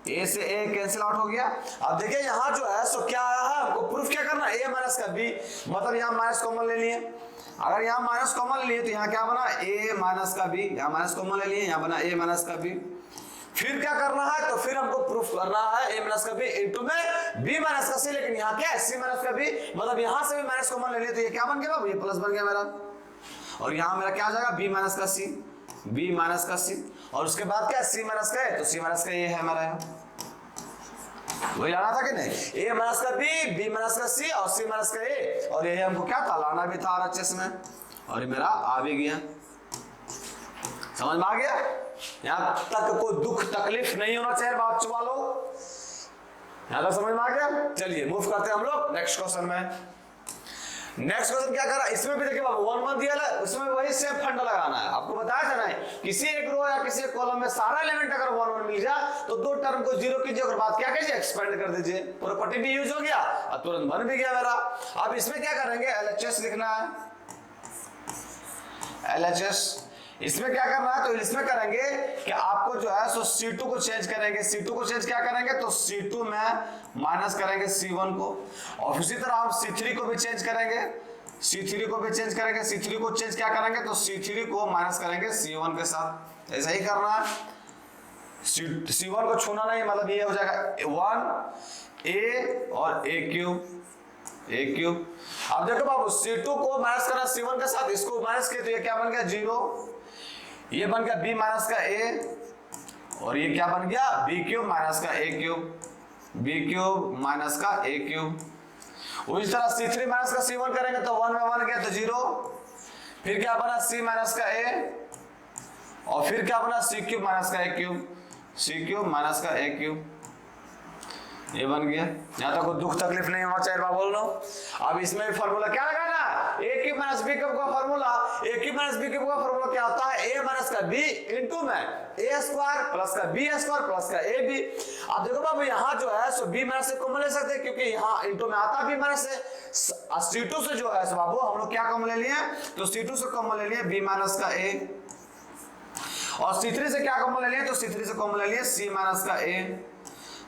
S1: ए से ए कैंसिल आउट हो गया। अब देखिए यहाँ जो है सो क्या है हमको प्रूफ क्या करना ए माइनस का बी, मतलब यहाँ माइनस कॉमन ले लिए, अगर यहाँ माइनस कॉमन लिए तो यहाँ क्या बना ए माइनस का बी, यहाँ माइनस कॉमन ले लिए यहाँ बना ए माइनस का बी। फिर क्या करना है तो फिर हमको प्रूफ करना है ए माइनस का बी इंटू में बी माइनस का सी, लेकिन यहाँ क्या है सी माइनस का बी, मतलब यहाँ से भी माइनस कॉमन ले लिए तो ये क्या बन गया बाबू, ये प्लस बन गया मेरा, और यहाँ मेरा क्या आ जाएगा बी माइनस का सी, बी माइनस का सी, और उसके बाद क्या सी माइनस का है तो सी माइनस का ये है हमारा, वही लाना था कि नहीं ए माइनस का बी माइनस का सी और सी माइनस का ए, और ये हमको क्या था लाना भी था आरएचएस में, और ये मेरा आ भी गया, समझ में आ गया। यहाँ तक कोई दुख तकलीफ नहीं होना चाहिए बात वालों, यहाँ तक समझ में आ गया। चलिए मूव करते हैं हम लोग नेक्स्ट क्वेश्चन में। नेक्स्ट क्वेश्चन क्या कर रहा है, इसमें भी देखिए बाबू 1 1 दिया है, उसमें वही सेम फंडा लगाना है, आपको बताया था ना किसी एक रो या किसी एक कॉलम में सारा एलिमेंट अगर 1 1 मिल जाए तो दो टर्म को जीरो कीजिए और बाद क्या कीजिए एक्सपेंड कर दीजिए, प्रॉपर्टी भी यूज हो गया और तुरंत बन भी गया मेरा। अब इसमें क्या करेंगे एलएचएस लिखना है, एलएचएस इसमें क्या करना है तो इसमें करेंगे कि आपको जो है सो C2 को चेंज करेंगे, C2 को चेंज क्या करेंगे तो C2 में माइनस करेंगे C1 को, और उसी तरह हम C3 को भी चेंज करेंगे, C3 को भी चेंज करेंगे, C3 को चेंज क्या करेंगे तो C3 को माइनस करेंगे C1 के साथ, ऐसा ही करना है। C1 को छूना नहीं, मतलब ये हो जाएगा 1 a और a क्यूब। अब देखो बाबू C2 को माइनस करना C1 के साथ, इसको माइनस किया तो ये क्या बन गया 0, ये बन गया b माइनस का a और ये क्या बन गया b क्यूब माइनस का a cube, b cube minus का a क्यूब। उसी तरह C3 माइनस का C1 करेंगे तो 1 में 1 गया तो 0, फिर क्या बना c माइनस का a और फिर क्या बना c क्यूब माइनस का a cube, c cube minus का a क्यूब, ये बन गया। यहाँ तक कोई दुख तकलीफ नहीं होना चाहिए बाबू बोल रहा हूँ। अब इसमें भी फॉर्मूला क्या लगाना है ए क्यूब माइनस बी क्यूब का फॉर्मूला, ए क्यूब माइनस बी क्यूब का फॉर्मूला क्या होता है ए माइनस का बी इंटू में ए स्क्वायर प्लस का बी स्क्वायर प्लस का ए बी। अब देखो बाबू यहाँ जो है सो बी माइनस से कॉमन ले सकते हैं क्योंकि यहाँ इंटू में आता बी माइनस से, C2 से जो है सो बाबू हम लोग क्या कॉमन ले लिए तो C2 से कॉमन ले लिए बी माइनस का ए, और C3 से क्या कॉमन ले लिए तो C3 से कॉमन ले लिए सी माइनस का ए।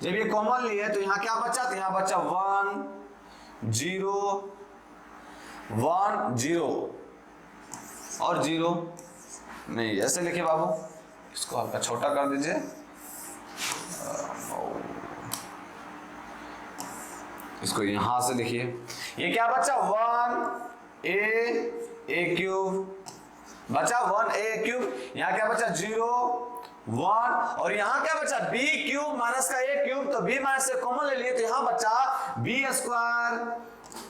S1: जब ये कॉमन लिए तो यहाँ क्या बचा तो यहाँ बचा 1 0 1 0 और 0 नहीं, ऐसे लिखिए बाबू, इसको हल्का छोटा कर दीजिए, इसको यहां से लिखिए, ये क्या बचा 1 a क्यूब बचा 1 a क्यूब, यहाँ क्या बचा 0 1 और यहाँ क्या बचा b क्यूब माइनस का a क्यूब, तो b माइनस से कॉमन ले लिए तो यहाँ बचा b स्क्वायर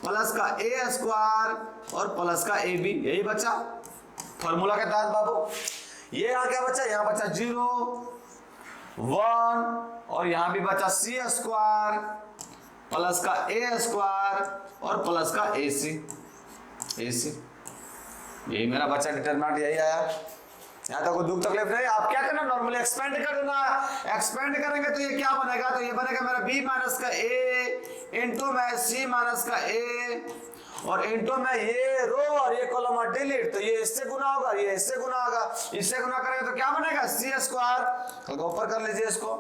S1: प्लस का a स्क्वायर और प्लस का ab, यही बचा फॉर्मूला के तहत बाबू। ये यहाँ क्या बचा, यहाँ बचा 0 1 और यहाँ भी बचा c स्क्वायर प्लस का a स्क्वायर और प्लस का ac, यही मेरा बचा डिटरमिनेंट, यही आया। यहाँ तक कोई दुख तकलीफ नहीं। आप क्या करना नॉर्मली एक्सपेंड कर देना, एक्सपेंड करेंगे तो ये क्या बनेगा तो ये बनेगा मेरा b माइनस का a इंटू में c माइनस का a और इंटू में ये रो और ये कॉलम और डिलीट, तो ये इससे गुना होगा ये इससे गुना होगा, इससे गुना करेंगे तो क्या बनेगा c स्क्वायर, ऊपर कर लीजिए इसको,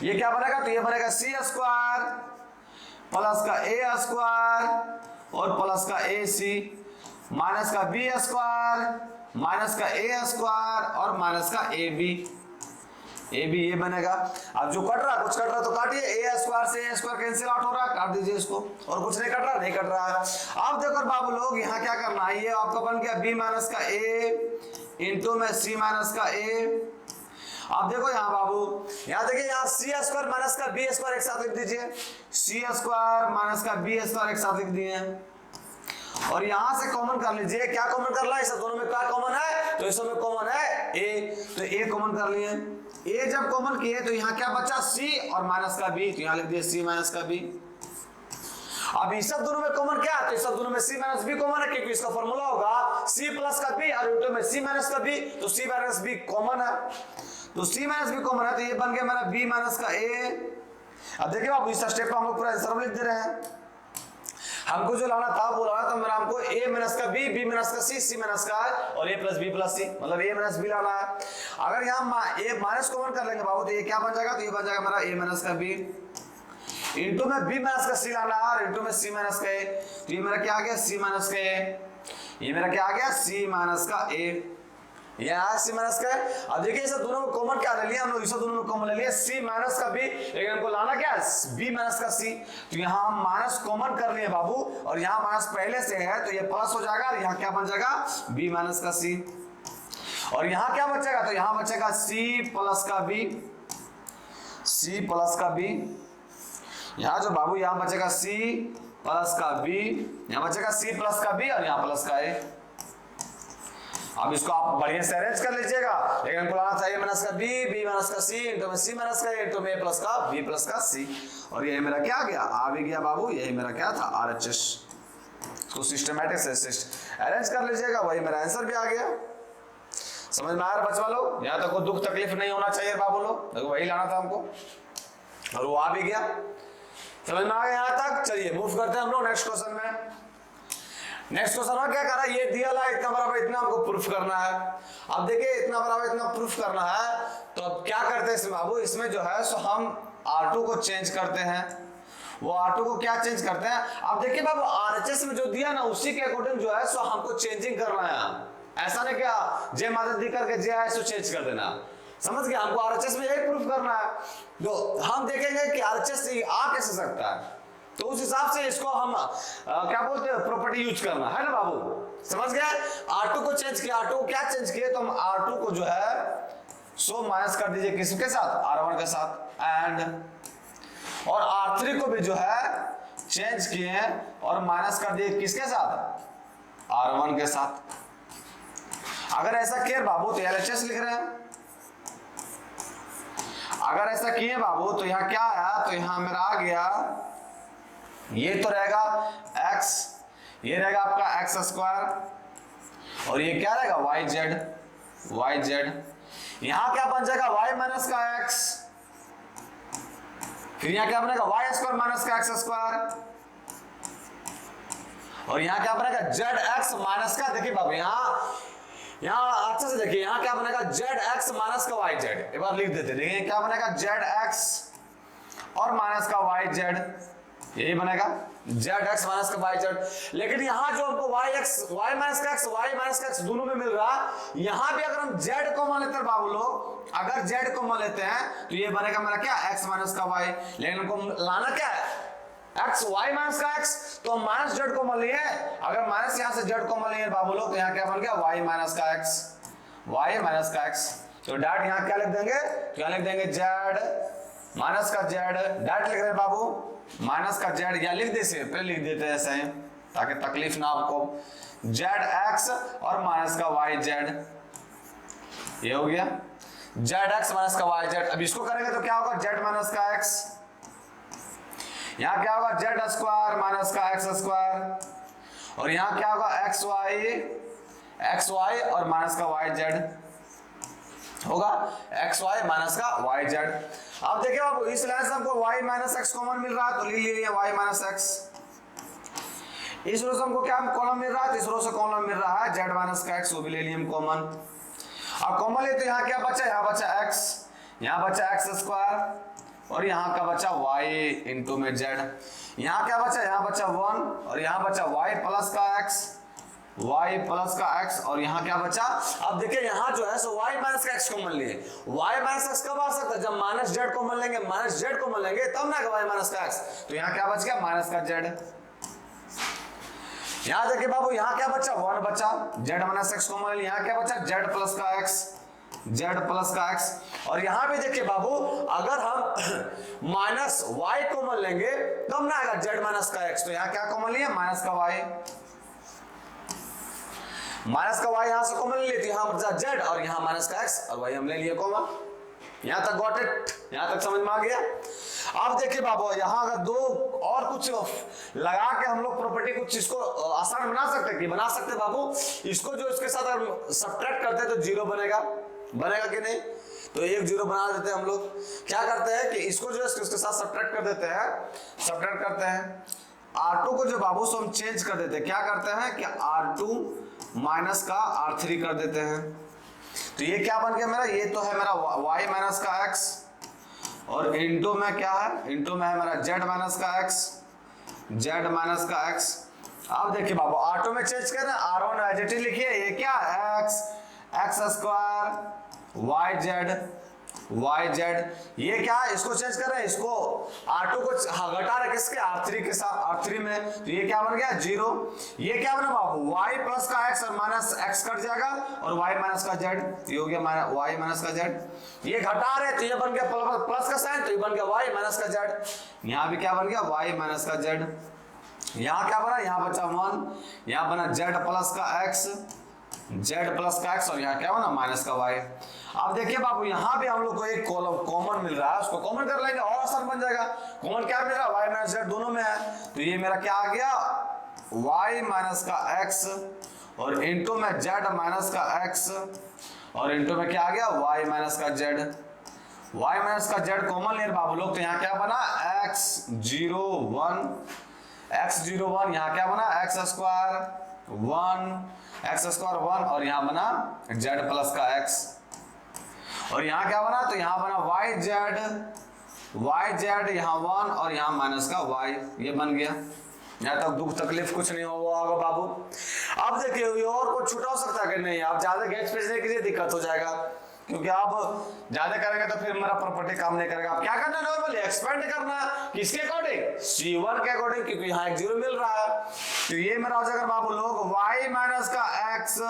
S1: ये क्या बनेगा तो ये बनेगा c स्क्वायर प्लस का a स्क्वायर और प्लस का ए सी माइनस का बी स्क्वायर माइनस का ए स्क्वायर और माइनस का ए बी ये बनेगा। अब जो कट रहा कुछ कट रहा तो काटिए, ए स्क्वायर से ए स्क्वायर कैंसिल आउट हो रहा है, काट दीजिए इसको। और कुछ नहीं कट रहा, नहीं कट रहा है। अब देखो बाबू लोग यहाँ क्या करना है, ये आपका बन गया बी माइनस का ए इंटू में सी माइनस का ए। अब देखो यहाँ बाबू, यहाँ देखिए यहाँ सी स्क्वायर माइनस का बी स्क्वायर एक साथ लिख दीजिए, सी स्क्वायर माइनस का बी स्क्वायर एक साथ लिख दिए। और यहां से कॉमन कर लीजिए, क्या कॉमन कर ला, इस दोनों में क्या कॉमन है, तो इस में कॉमन है ए, तो ए कॉमन कर लिए। ए जब कॉमन किए तो यहाँ क्या बचा, सी और माइनस का बी, तो यहाँ लिख दिए सी माइनस का बी। अब इस सब दोनों में कॉमन क्या है, तो इस सब दोनों में सी माइनस बी कॉमन है, क्योंकि इसका फॉर्मूला होगा सी प्लस का बी और इंटू में सी माइनस का बी, तो सी माइनस बी कॉमन है, तो सी माइनस बी कॉमन है, तो ये बन गया मेरा बी माइनस का ए। अब देखिए बाबू इस स्टेप को हम लोग पूरा आंसर लिख दे रहे हैं। हमको जो लाना था वो लाना था मेरा, हमको a माइनस का b, b माइनस का c, c माइनस का और a plus b plus c, मतलब a माइनस b लाना है। अगर यहाँ a माइनस कॉमन कर लेंगे बाबू तो ये क्या बन जाएगा, तो ये बन जाएगा मेरा a माइनस का b इंटू में b माइनस का c लाना है और इंटू में c माइनस का a, तो ये मेरा क्या आ गया c माइनस का a, ये मेरा क्या आ गया c माइनस का a, यहाँ सी माइनस का है। अब देखिए इसे दोनों में कॉमन क्या ले लिया हम लोग, इसे दोनों में कॉमन ले लिया सी माइनस का बी, लेकिन हमको लाना क्या है बी माइनस का सी, तो यहाँ हम माइनस कॉमन कर लिए बाबू, और यहाँ माइनस पहले से है तो ये प्लस हो जाएगा और यहाँ क्या बन जाएगा बी माइनस का सी, और यहाँ क्या बचेगा, तो यहाँ बचेगा सी प्लस का बी, सी प्लस का बी, यहाँ जो बाबू यहाँ बचेगा सी प्लस का बी, यहाँ बचेगा सी प्लस का बी और यहाँ प्लस का ए। अब इसको आप बढ़िया से अरेंज कर लीजिएगा, लेकिन हमको लाना चाहिए माइनस का बी, बी माइनस का सी इंटू में सी माइनस का ए इंटू में प्लस का बी प्लस का सी, और ये मेरा क्या आ गया, आ भी गया बाबू, यही मेरा क्या था RHS। इसको सिस्टमैटिक से अरेंज कर लीजिएगा, वही मेरा आंसर भी आ गया। समझ में आ रहा बच्चा लोग, यहाँ तक कोई दुख तकलीफ नहीं होना चाहिए बाबू लोग, देखो वही लाना था हमको और वो आ भी गया। समझ में आ गया यहाँ तक, चलिए मूव करते हैं हम लोग नेक्स्ट क्वेश्चन में। नेक्स्ट क्वेश्चन में क्या कर रहा है, ये दिया ला इतना बराबर इतना हमको प्रूफ करना है। अब देखिए इतना बराबर इतना प्रूफ करना है, तो अब क्या करते हैं इसमें बाबू, इसमें जो है सो हम R2 को चेंज करते हैं। वो R2 को क्या चेंज करते हैं, अब देखिए बाबू RHS में जो दिया ना उसी के अकॉर्डिंग जो है सो हमको चेंजिंग करना है, ऐसा नहीं क्या जे मादर दी करके जे है सो चेंज कर देना, समझ गया। हमको RHS में यही प्रूफ करना है, तो हम देखेंगे कि RHS से आ कैसे सकता है, तो उस हिसाब से इसको हम क्या बोलते हैं प्रॉपर्टी यूज करना है ना बाबू, समझ गए। R2 को चेंज किया, R2 को क्या चेंज किए, तो हम R2 को जो है सो माइनस कर दीजिए किसके साथ, R1 के साथ, एंड और R3 को भी जो है चेंज किए और माइनस कर दिए किसके साथ, R1 के साथ। अगर ऐसा किए बाबू तो LHS लिख रहे हैं, अगर ऐसा किए बाबू तो यहाँ क्या आया, तो यहाँ मेरा आ गया ये तो रहेगा x, ये रहेगा आपका x स्क्वायर और ये क्या रहेगा yz, यहां क्या बन जाएगा y माइनस का x, फिर यहां क्या बनेगा y स्क्वायर माइनस का x स्क्वायर, और यहां क्या बनेगा zx माइनस का, देखिए बाबू यहां अच्छे से देखिए, यहां क्या बनेगा zx माइनस का yz, एक बार लिख देते, देखिए क्या बनेगा zx और माइनस का yz, यही बनेगा zx माइनस का yz। लेकिन यहाँ जो हमको y माइनस का x दोनों में मिल रहा, यहाँ भी अगर हम z को मान लेते हैं बाबू लोग, अगर z को मान लेते हैं तो ये बनेगा मेरा क्या x माइनस का y, लेकिन हमको लाना क्या है x, y माइनस का x, तो हम माइनस z को मान लिए, अगर माइनस यहाँ से z को मान लिए बाबू लोग तो यहाँ क्या बन गया y माइनस का x, तो डैट यहाँ क्या लिख देंगे, तो यहाँ लिख देंगे z माइनस का z, डैट लिख रहे हैं बाबू माइनस का z, या लिख दे पहले लिख देते हैं ऐसे ताकि तकलीफ ना आपको, zx और माइनस का yz, ये हो गया zx माइनस का yz। अब इसको करेंगे तो क्या होगा z माइनस का x, यहाँ क्या होगा z स्क्वायर माइनस का x स्क्वायर, और यहाँ क्या होगा xy और माइनस का yz होगा, xy माइनस का yz। अब देखिए बाबू इस लाइन से हमको y माइनस x कॉमन मिल रहा है तो ले लिए y माइनस x, इस रो से हमको क्या कॉलम मिल रहा है, तो इस रो से कॉलम मिल रहा है z माइनस का x, वो भी ले लिए हम कॉमन। अब कॉमन ले तो यहाँ क्या बचा, यहाँ बचा x, यहाँ बचा x स्क्वायर और यहाँ का बचा y इंटू में z। यहाँ क्या बचा, यहाँ बचा 1 और यहाँ बचा y प्लस का x और यहाँ क्या बचा। अब देखिए यहाँ जो है सो y माइनस का x कॉमन लिए। y माइनस x कब आ सकता है, जब माइनस z कॉमन लेंगे, माइनस z कॉमन लेंगे तब ना y माइनस का x। तो यहाँ क्या बच गया, माइनस का z। यहाँ देखिए बाबू, यहाँ क्या बचा, 1 बचा, z माइनस x कॉमन लिया, यहाँ क्या बचा, z प्लस का x। और यहाँ भी देखिए बाबू, अगर हम माइनस y कॉमन लेंगे तब ना आएगा z माइनस का x। तो यहाँ क्या कॉमन लिया, माइनस का y। माइनस का y यहां से कॉमन ले लेती, यहां बचा z और यहां माइनस का x और y हम ले लिए कॉमन। यहां तक गॉट इट, यहां तक समझ में आ गया। अब देखिए बाबू, यहां अगर दो और कुछ लगा के हम लोग प्रॉपर्टी कुछ इसको आसान बना सकते हैं, बना सकते बाबू। इसको जो इसके साथ अगर सब्ट्रैक्ट करते हैं तो 0 बनेगा कि नहीं। तो एक 0 बना देते हैं हम लोग। क्या करते हैं कि इसको जो है इसके साथ सब्ट्रैक्ट कर देते हैं, R2 को जो बाबू से हम चेंज कर देते हैं, क्या करते हैं कि R2 माइनस का R3 कर देते हैं। तो ये क्या बन गया मेरा, ये तो है मेरा y माइनस का x और इंटू में क्या है, इंटू में है मेरा z माइनस का x। अब देखिए बाबू, R2 में चेंज करें, R1 एज लिखिए, ये क्या x स्क्वायर yz, ये क्या है, इसको चेंज करें, इसको R2 को घटा रहे किसके, R3 के साथ, R3 में। तो ये क्या बन गया 0। ये क्या बना बाबू, y प्लस का x और माइनस x कट जाएगा और y माइनस का z, ये हो गया y माइनस का z। ये घटा रहे तो ये बन गया प्लस का साइन, तो ये बन गया y माइनस का z। यहाँ भी क्या बन गया, y माइनस का z। यहाँ क्या बना, यहाँ बचा 1, यहाँ बना z प्लस का x और यहाँ क्या बना, माइनस का y। अब देखिए बाबू, यहाँ भी हम लोग को एक कॉलम कॉमन मिल रहा है, उसको कॉमन कर लेंगे और आसान बन जाएगा। कॉमन क्या मिल रहा है, y माइनस z दोनों में है। तो ये मेरा क्या आ गया, y माइनस का x और इंटू में z माइनस का x और इंटू में क्या आ गया, y माइनस का z। y माइनस का z कॉमन ले बाबू लोग, तो यहाँ क्या बना, x0 1, यहाँ क्या बना, x स्क्वायर 1 और यहाँ बना z प्लस का x और यहाँ क्या बना, तो यहाँ बना yz यहाँ 1 और यहाँ माइनस का y, ये बन गया। यहाँ तक दुख तकलीफ कुछ नहीं हुआ होगा बाबू। अब देखिए, ये और कुछ छूटा हो सकता है कि नहीं, आप ज्यादा गैस भेजने के लिए दिक्कत हो जाएगा, क्योंकि आप ज्यादा करेंगे तो फिर मेरा प्रॉपर्टी काम नहीं करेगा। आप क्या करना है, नॉर्मली एक्सपेंड करना है, किसके अकॉर्डिंग, C1 के अकॉर्डिंग, क्योंकि यहाँ एक 0 मिल रहा है। तो ये मेरा हो जाएगा बाबू लोग y माइनस का x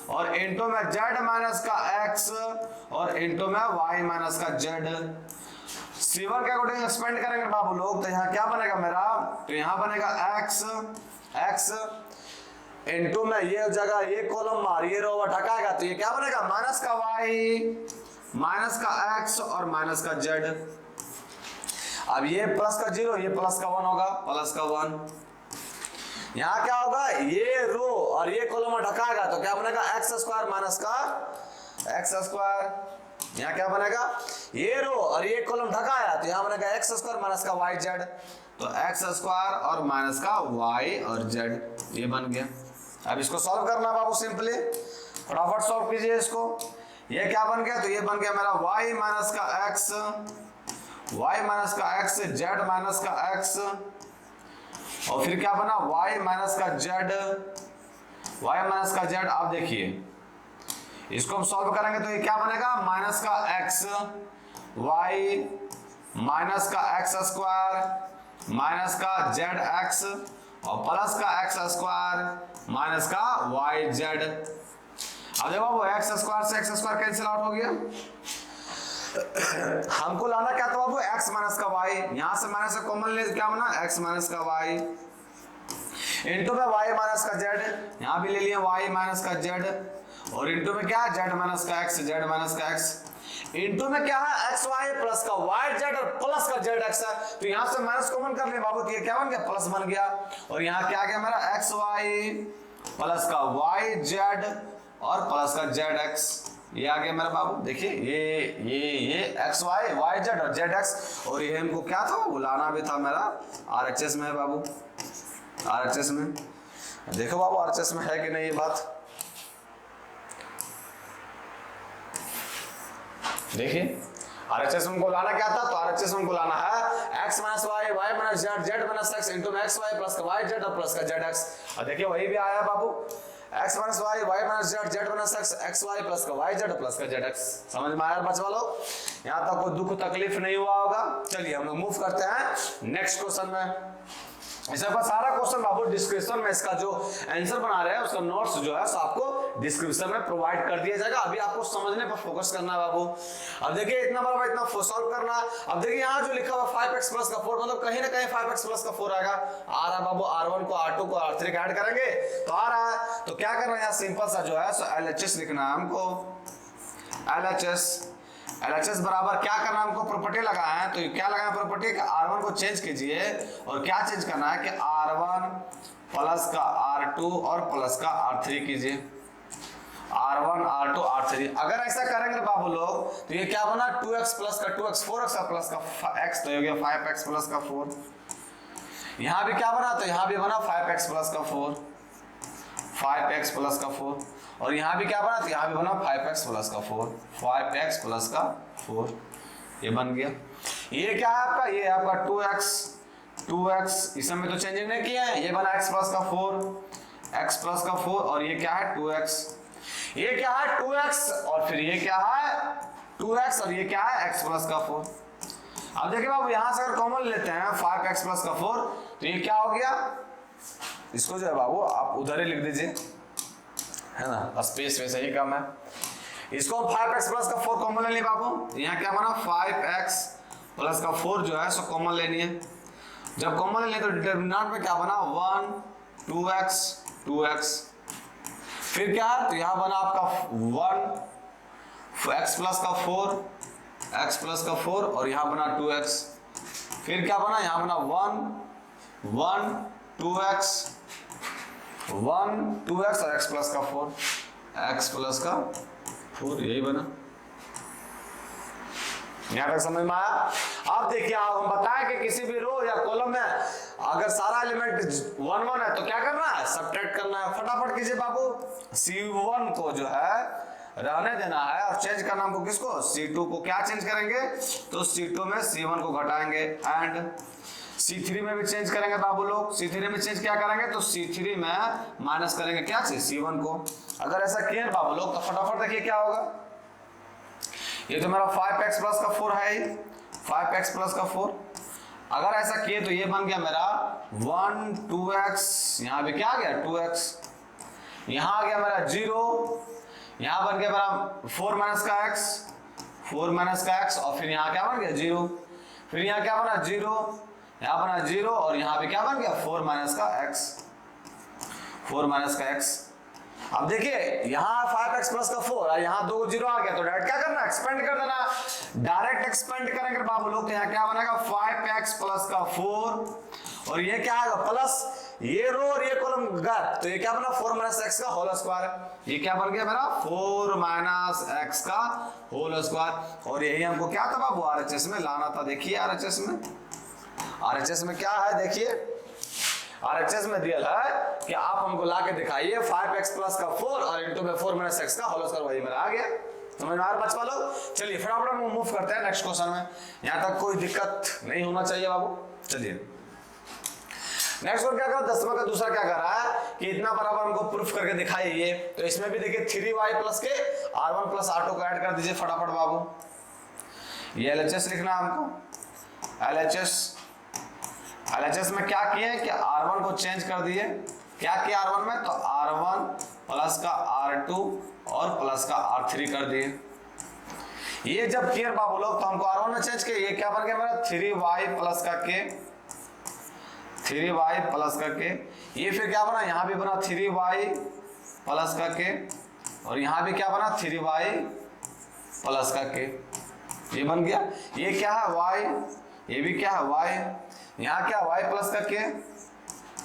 S1: और इंटू में z माइनस का x और इंटू में y माइनस का z। C1 के अकॉर्डिंग एक्सपेंड करेंगे बाबू लोग, तो यहाँ क्या बनेगा मेरा, तो यहाँ बनेगा x इंटू में ये जगह ये कॉलम मार, ये रो हटाएगा, तो ये क्या बनेगा, माइनस का y माइनस का x और माइनस का z। अब ये प्लस का 0, ये प्लस का 1 होगा, प्लस का 1। यहाँ क्या होगा, ये रो और ये कॉलम हटाएगा, तो क्या बनेगा, x स्क्वायर माइनस का x स्क्वायर। यहाँ क्या बनेगा, ये रो और ये कॉलम ढकाया, तो यहाँ बनेगा x स्क्वायर माइनस का yz। तो x स्क्वायर और माइनस का y और z, ये बन गया। अब इसको सॉल्व करना बाबू, सिंपली फटाफट सॉल्व कीजिए इसको। ये क्या बन गया, तो ये बन गया मेरा y माइनस का x z माइनस का x और फिर क्या बना, y माइनस का z। आप देखिए, इसको हम सॉल्व करेंगे तो ये क्या बनेगा, माइनस का x y माइनस का x स्क्वायर माइनस का z x और प्लस का x स्क्वायर माइनस का y z। अब देखो वो x स्क्वायर से x स्क्वायर कैंसिल आउट हो गया। हमको लाना क्या था बाबू, x माइनस का y, यहां से माइनस का कॉमन ले, क्या बना, x माइनस का y इंटू में y माइनस का z, यहां भी ले लिया y माइनस का z और इंटू में क्या, z माइनस का x इंटू में क्या है, एक्स वाई प्लस का वाई जेड और प्लस का जेड एक्स है। तो यहां से माइनस कॉमन कर ले बाबू, तो ये क्या बन गया, प्लस बन गया। और यहाँ क्या आ गया मेरा, एक्स वाई प्लस का वाई जेड और प्लस का जेड एक्स, ये आ गया मेरा बाबू। देखिए ये एक्स वाई वाई जेड और जेड एक्स, और ये हमको क्या था बुलाना भी था मेरा RHS में है बाबू, RHS में। देखो बाबू RHS में है कि नहीं ये बात, देखिए आरएचएस हमको लाना क्या था, तो आरएचएस हमको लाना है x minus Y, Y minus Z, Z minus X into X Y plus का वाई जेड और प्लस का जेड एक्स। और देखिए वही भी आया बाबू, x minus Y, Y minus Z, Z minus X, X Y plus का वाई जेड प्लस का जेड एक्स। समझ में आया बच्चा लोग? यहाँ तक कोई दुख तकलीफ नहीं हुआ होगा। चलिए हम लोग मूव करते हैं नेक्स्ट क्वेश्चन में। इसका सारा क्वेश्चन बाबू डिस्क्रिप्शन में, इसका जो आंसर बना रहे हैं उसका नोट्स जो है सो आपको डिस्क्रिप्शन में प्रोवाइड कर दिया जाएगा। अभी आपको समझने पर फोकस करना है बाबू। अब देखिए इतना बड़ा इतना सॉल्व करना। अब देखिए यहाँ जो लिखा हुआ 5x प्लस का 4, मतलब कहीं ना कहीं 5x प्लस का 4 आएगा। आ रहा है बाबू, R1 को R2 को R3 का ऐड करेंगे तो आ रहा है। तो क्या करना है, यहाँ सिंपल सा जो है सो LHS लिखना है हमको। LHS बराबर क्या करना है हमको, प्रॉपर्टी लगाए हैं। तो क्या लगाए प्रॉपर्टी कि R1 को चेंज कीजिए और क्या चेंज करना है कि R1 प्लस का R2 और प्लस का R3 कीजिए। R1 R2 R3 अगर ऐसा करेंगे बाबू लोग तो ये क्या बना 2x प्लस का 2x, 4x प्लस का x, तो हो गया 5x प्लस का 4। यहाँ भी क्या बना, तो यहाँ भी बना 5x प्लस का 4, 5x प्लस का 4। और यहाँ भी क्या बना, तो यहाँ भी बना 5x प्लस का 4, 5x प्लस का 4। ये बन गया। ये क्या है आपका, ये आपका 2x इसमें तो चेंजिंग नहीं किया है। ये बना x प्लस का 4, x प्लस का 4 और ये क्या है 2x। ये क्या है 2x और फिर ये क्या है 2x और ये क्या है x प्लस का 4। अब देखिए बाबू यहाँ से अगर कॉमन लेते हैं 5x प्लस का 4 तो ये क्या हो गया, इसको जो है बाबू आप उधर ही लिख दीजिए, है ना, स्पेस वैसे ही कम है। इसको 5x प्लस का 4 कॉमन ले लिए बाबू। यहाँ क्या बना 5x प्लस का 4 जो है सो कॉमन लेनी है। जब कॉमन ले तो डिटरमिनेंट में क्या बना 1 2x 2x, फिर क्या है तो यहाँ बना आपका 1 x प्लस का 4, x प्लस का 4 और यहाँ बना 2x। फिर क्या बना, यहाँ बना 1 2x 1 2x और x प्लस का 4, x प्लस का 4, यही बना। यहाँ तक समझ में आया? अब देखिए आप हम बताएं कि किसी भी रो या कॉलम में अगर सारा एलिमेंट 1 1 है तो क्या करना है, सब्ट्रैक्ट करना है। फटाफट कीजिए बाबू। C1 को जो है रहने देना है और चेंज करना हमको किसको, C2 को। क्या चेंज करेंगे, तो C2 में C1 को घटाएंगे एंड C3 में भी चेंज करेंगे बाबू लोग। C3 में चेंज क्या करेंगे, तो C3 में माइनस करेंगे क्या चीज, C1 को। अगर ऐसा किए बाबू लोग तो फटाफट देखिए क्या होगा। ये तो मेरा 5x प्लस का 4 है, 5x प्लस का 4। अगर ऐसा किए तो ये बन गया मेरा 1 2x, यहाँ भी क्या आ गया 2x, यहाँ आ गया मेरा 0, यहाँ बन गया मेरा 4 माइनस का x, 4 माइनस का x और फिर यहाँ क्या बन गया 0, फिर यहाँ क्या बना 0, यहाँ बना 0 और यहाँ भी क्या बन गया 4 माइनस का x, 4 माइनस का x। अब देखिए यहाँ 5x प्लस का 4 और यहाँ 2 0 आ गया तो डायरेक्ट क्या करना, एक्सपेंड कर देना। डायरेक्ट एक्सपेंड करेंगे बाबू लोग तो यहाँ क्या बनेगा 5x प्लस का 4 और ये क्या आएगा प्लस ये रो और ये कॉलम गैप, तो ये क्या बना 4 माइनस एक्स का होल स्क्वायर। ये क्या बन गया मेरा 4 माइनस एक्स का होल स्क्वायर। और यही हमको क्या था बाबू आरएचएस में लाना था। देखिए आरएचएस में क्या है, देखिए आरएचएस में दिया है कि आप हमको ला के दिखाइए 5x प्लस का 4 और इंटू में 4 माइनस एक्स का होल स्क्वायर, वही मेरा आ गया। समझ में आ रहा बच्चा लोग? चलिए फटाफट हम मूव करते हैं नेक्स्ट क्वेश्चन में। यहाँ तक कोई दिक्कत नहीं होना चाहिए बाबू। चलिए नेक्स्ट क्या कर 10वां का दूसरा क्या कर रहा है कि इतना बराबर हमको प्रूफ करके दिखाइए। तो इसमें भी देखिए 3y प्लस के r1 प्लस r2 को ऐड कर दीजिए फटाफट बाबू। ये LHS लिखना है हमको। LHS में क्या किए कि R1 को चेंज कर दिए। क्या किया R1 में, तो R1 प्लस का R2 और प्लस का R3 कर दिए। ये जब किए बाबू लोग तो हमको R1 में चेंज किया। ये क्या बन गया मेरा 3y प्लस का k, 3y प्लस का k। ये फिर क्या बना, यहाँ भी बना 3y प्लस का k और यहाँ भी क्या बना 3y प्लस का k। ये बन गया। ये क्या है y, ये भी क्या है y। यहाँ क्या y प्लस का k,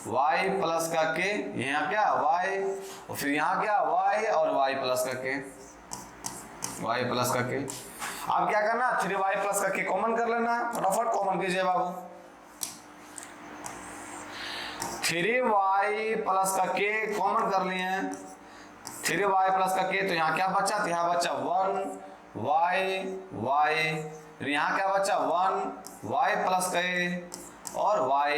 S1: y प्लस का k, यहाँ क्या y और फिर यहाँ क्या y और y प्लस का k, y प्लस का k। अब क्या करना 3y प्लस का k कॉमन कर लेना है। फटाफट कॉमन कीजिए बाबू। 3y प्लस का k कॉमन कर लिए हैं। 3y प्लस का k तो यहाँ क्या बचा, तो यहाँ बचा 1 y y फिर यहाँ क्या बचा 1 y प्लस का a और y,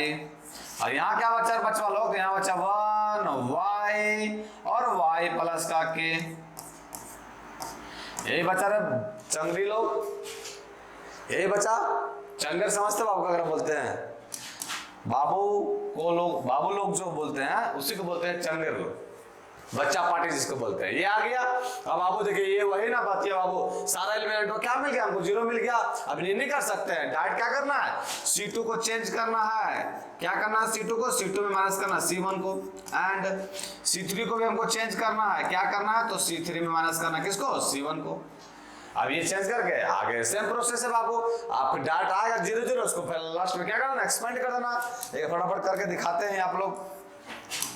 S1: और यहाँ क्या बचा बच्चा लोग, यहाँ बचा 1 y और y प्लस का k। यही बचा रे चंगरी लोग, यही बचा। चंगर समझते बाबू का अगर बोलते हैं, बाबू लोग जो बोलते हैं उसी को बोलते हैं चंगर लोग, बच्चा पार्टी जिसको बोलते हैं। ये आ गया। अब बाबू देखिए ये वही ना बात है बाबू, सारा एलिमेंट को क्या मिल गया हमको, 0 मिल गया। अब ये नहीं कर सकते हैं, डायरेक्ट क्या करना है, C2 को चेंज करना है। क्या करना है, C2 को C2 में माइनस करना C1 को, एंड C3 को भी हमको चेंज करना है। क्या करना है, तो C3 में माइनस करना किसको, C1 को। अब ये चेंज करके आगे सेम प्रोसेस है बाबू, आप डाटा आएगा 0 0, उसको फिर लास्ट में क्या करना, एक्सपेंड कर देना। ये फटाफट करके दिखाते हैं, आप लोग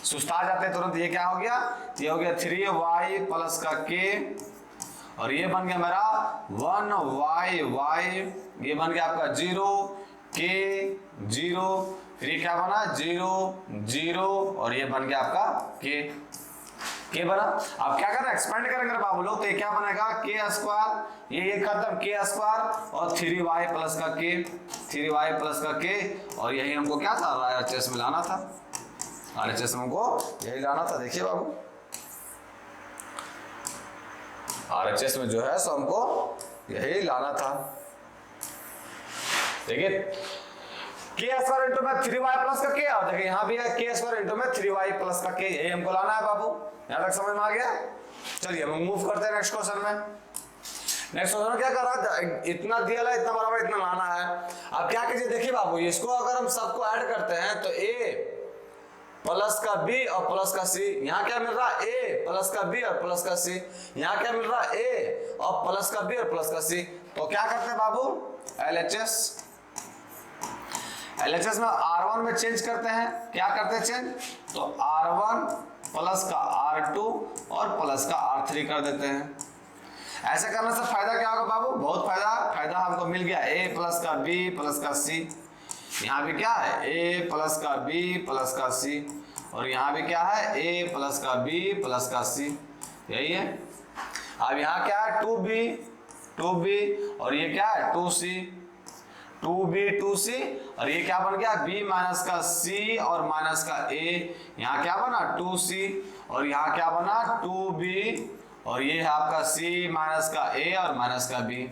S1: सुस्ता जाते हैं तुरंत। ये क्या हो गया, ये हो गया 3y प्लस का k, और ये बन गया मेरा 1y, ये बन गया आपका 0 k 0, फिर ये क्या बना 0 0, और ये बन गया आपका k बना। अब क्या करना, एक्सपेंड करेंगे बाबू लोग, तो ये क्या बनेगा k स्क्वायर, ये खत्म k स्क्वायर और 3y प्लस का k, और यही हमको क्या था, RHS में लाना था, RHS में हमको यही लाना था। देखिए बाबू RHS में जो है सो हमको यही लाना था। देखिए k स्क्वायर इंटू में 3y प्लस का k, और देखिए यहाँ भी है k स्क्वायर इंटू में 3y प्लस का k, यही हमको लाना है बाबू। यहाँ तक समझ में आ गया। चलिए हम मूव करते हैं नेक्स्ट क्वेश्चन में। नेक्स्ट क्वेश्चन में क्या कर रहा है, इतना दिया है, इतना बराबर इतना लाना है। अब क्या कीजिए, देखिए बाबू इसको अगर हम सबको ऐड करते हैं तो a प्लस का b और प्लस का c, यहाँ क्या मिल रहा है a प्लस का b और प्लस का c, यहाँ क्या मिल रहा है a और प्लस का b और प्लस का c। तो क्या करते हैं बाबू, LHS में R1 में चेंज करते हैं। क्या करते हैं चेंज, तो R1 प्लस का R2 और प्लस का R3 कर देते हैं। ऐसे करने से फायदा क्या होगा बाबू, बहुत फायदा हमको मिल गया a प्लस का b प्लस का c, यहाँ भी क्या है a प्लस का b प्लस का c, और यहाँ भी क्या है a प्लस का b प्लस का c, यही है। अब यहाँ क्या है 2b, और ये क्या है 2b 2c, और ये क्या बन गया b माइनस का c और माइनस का a, यहाँ क्या बना 2c, और यहाँ क्या बना 2b, और ये है आपका c माइनस का a और माइनस का b।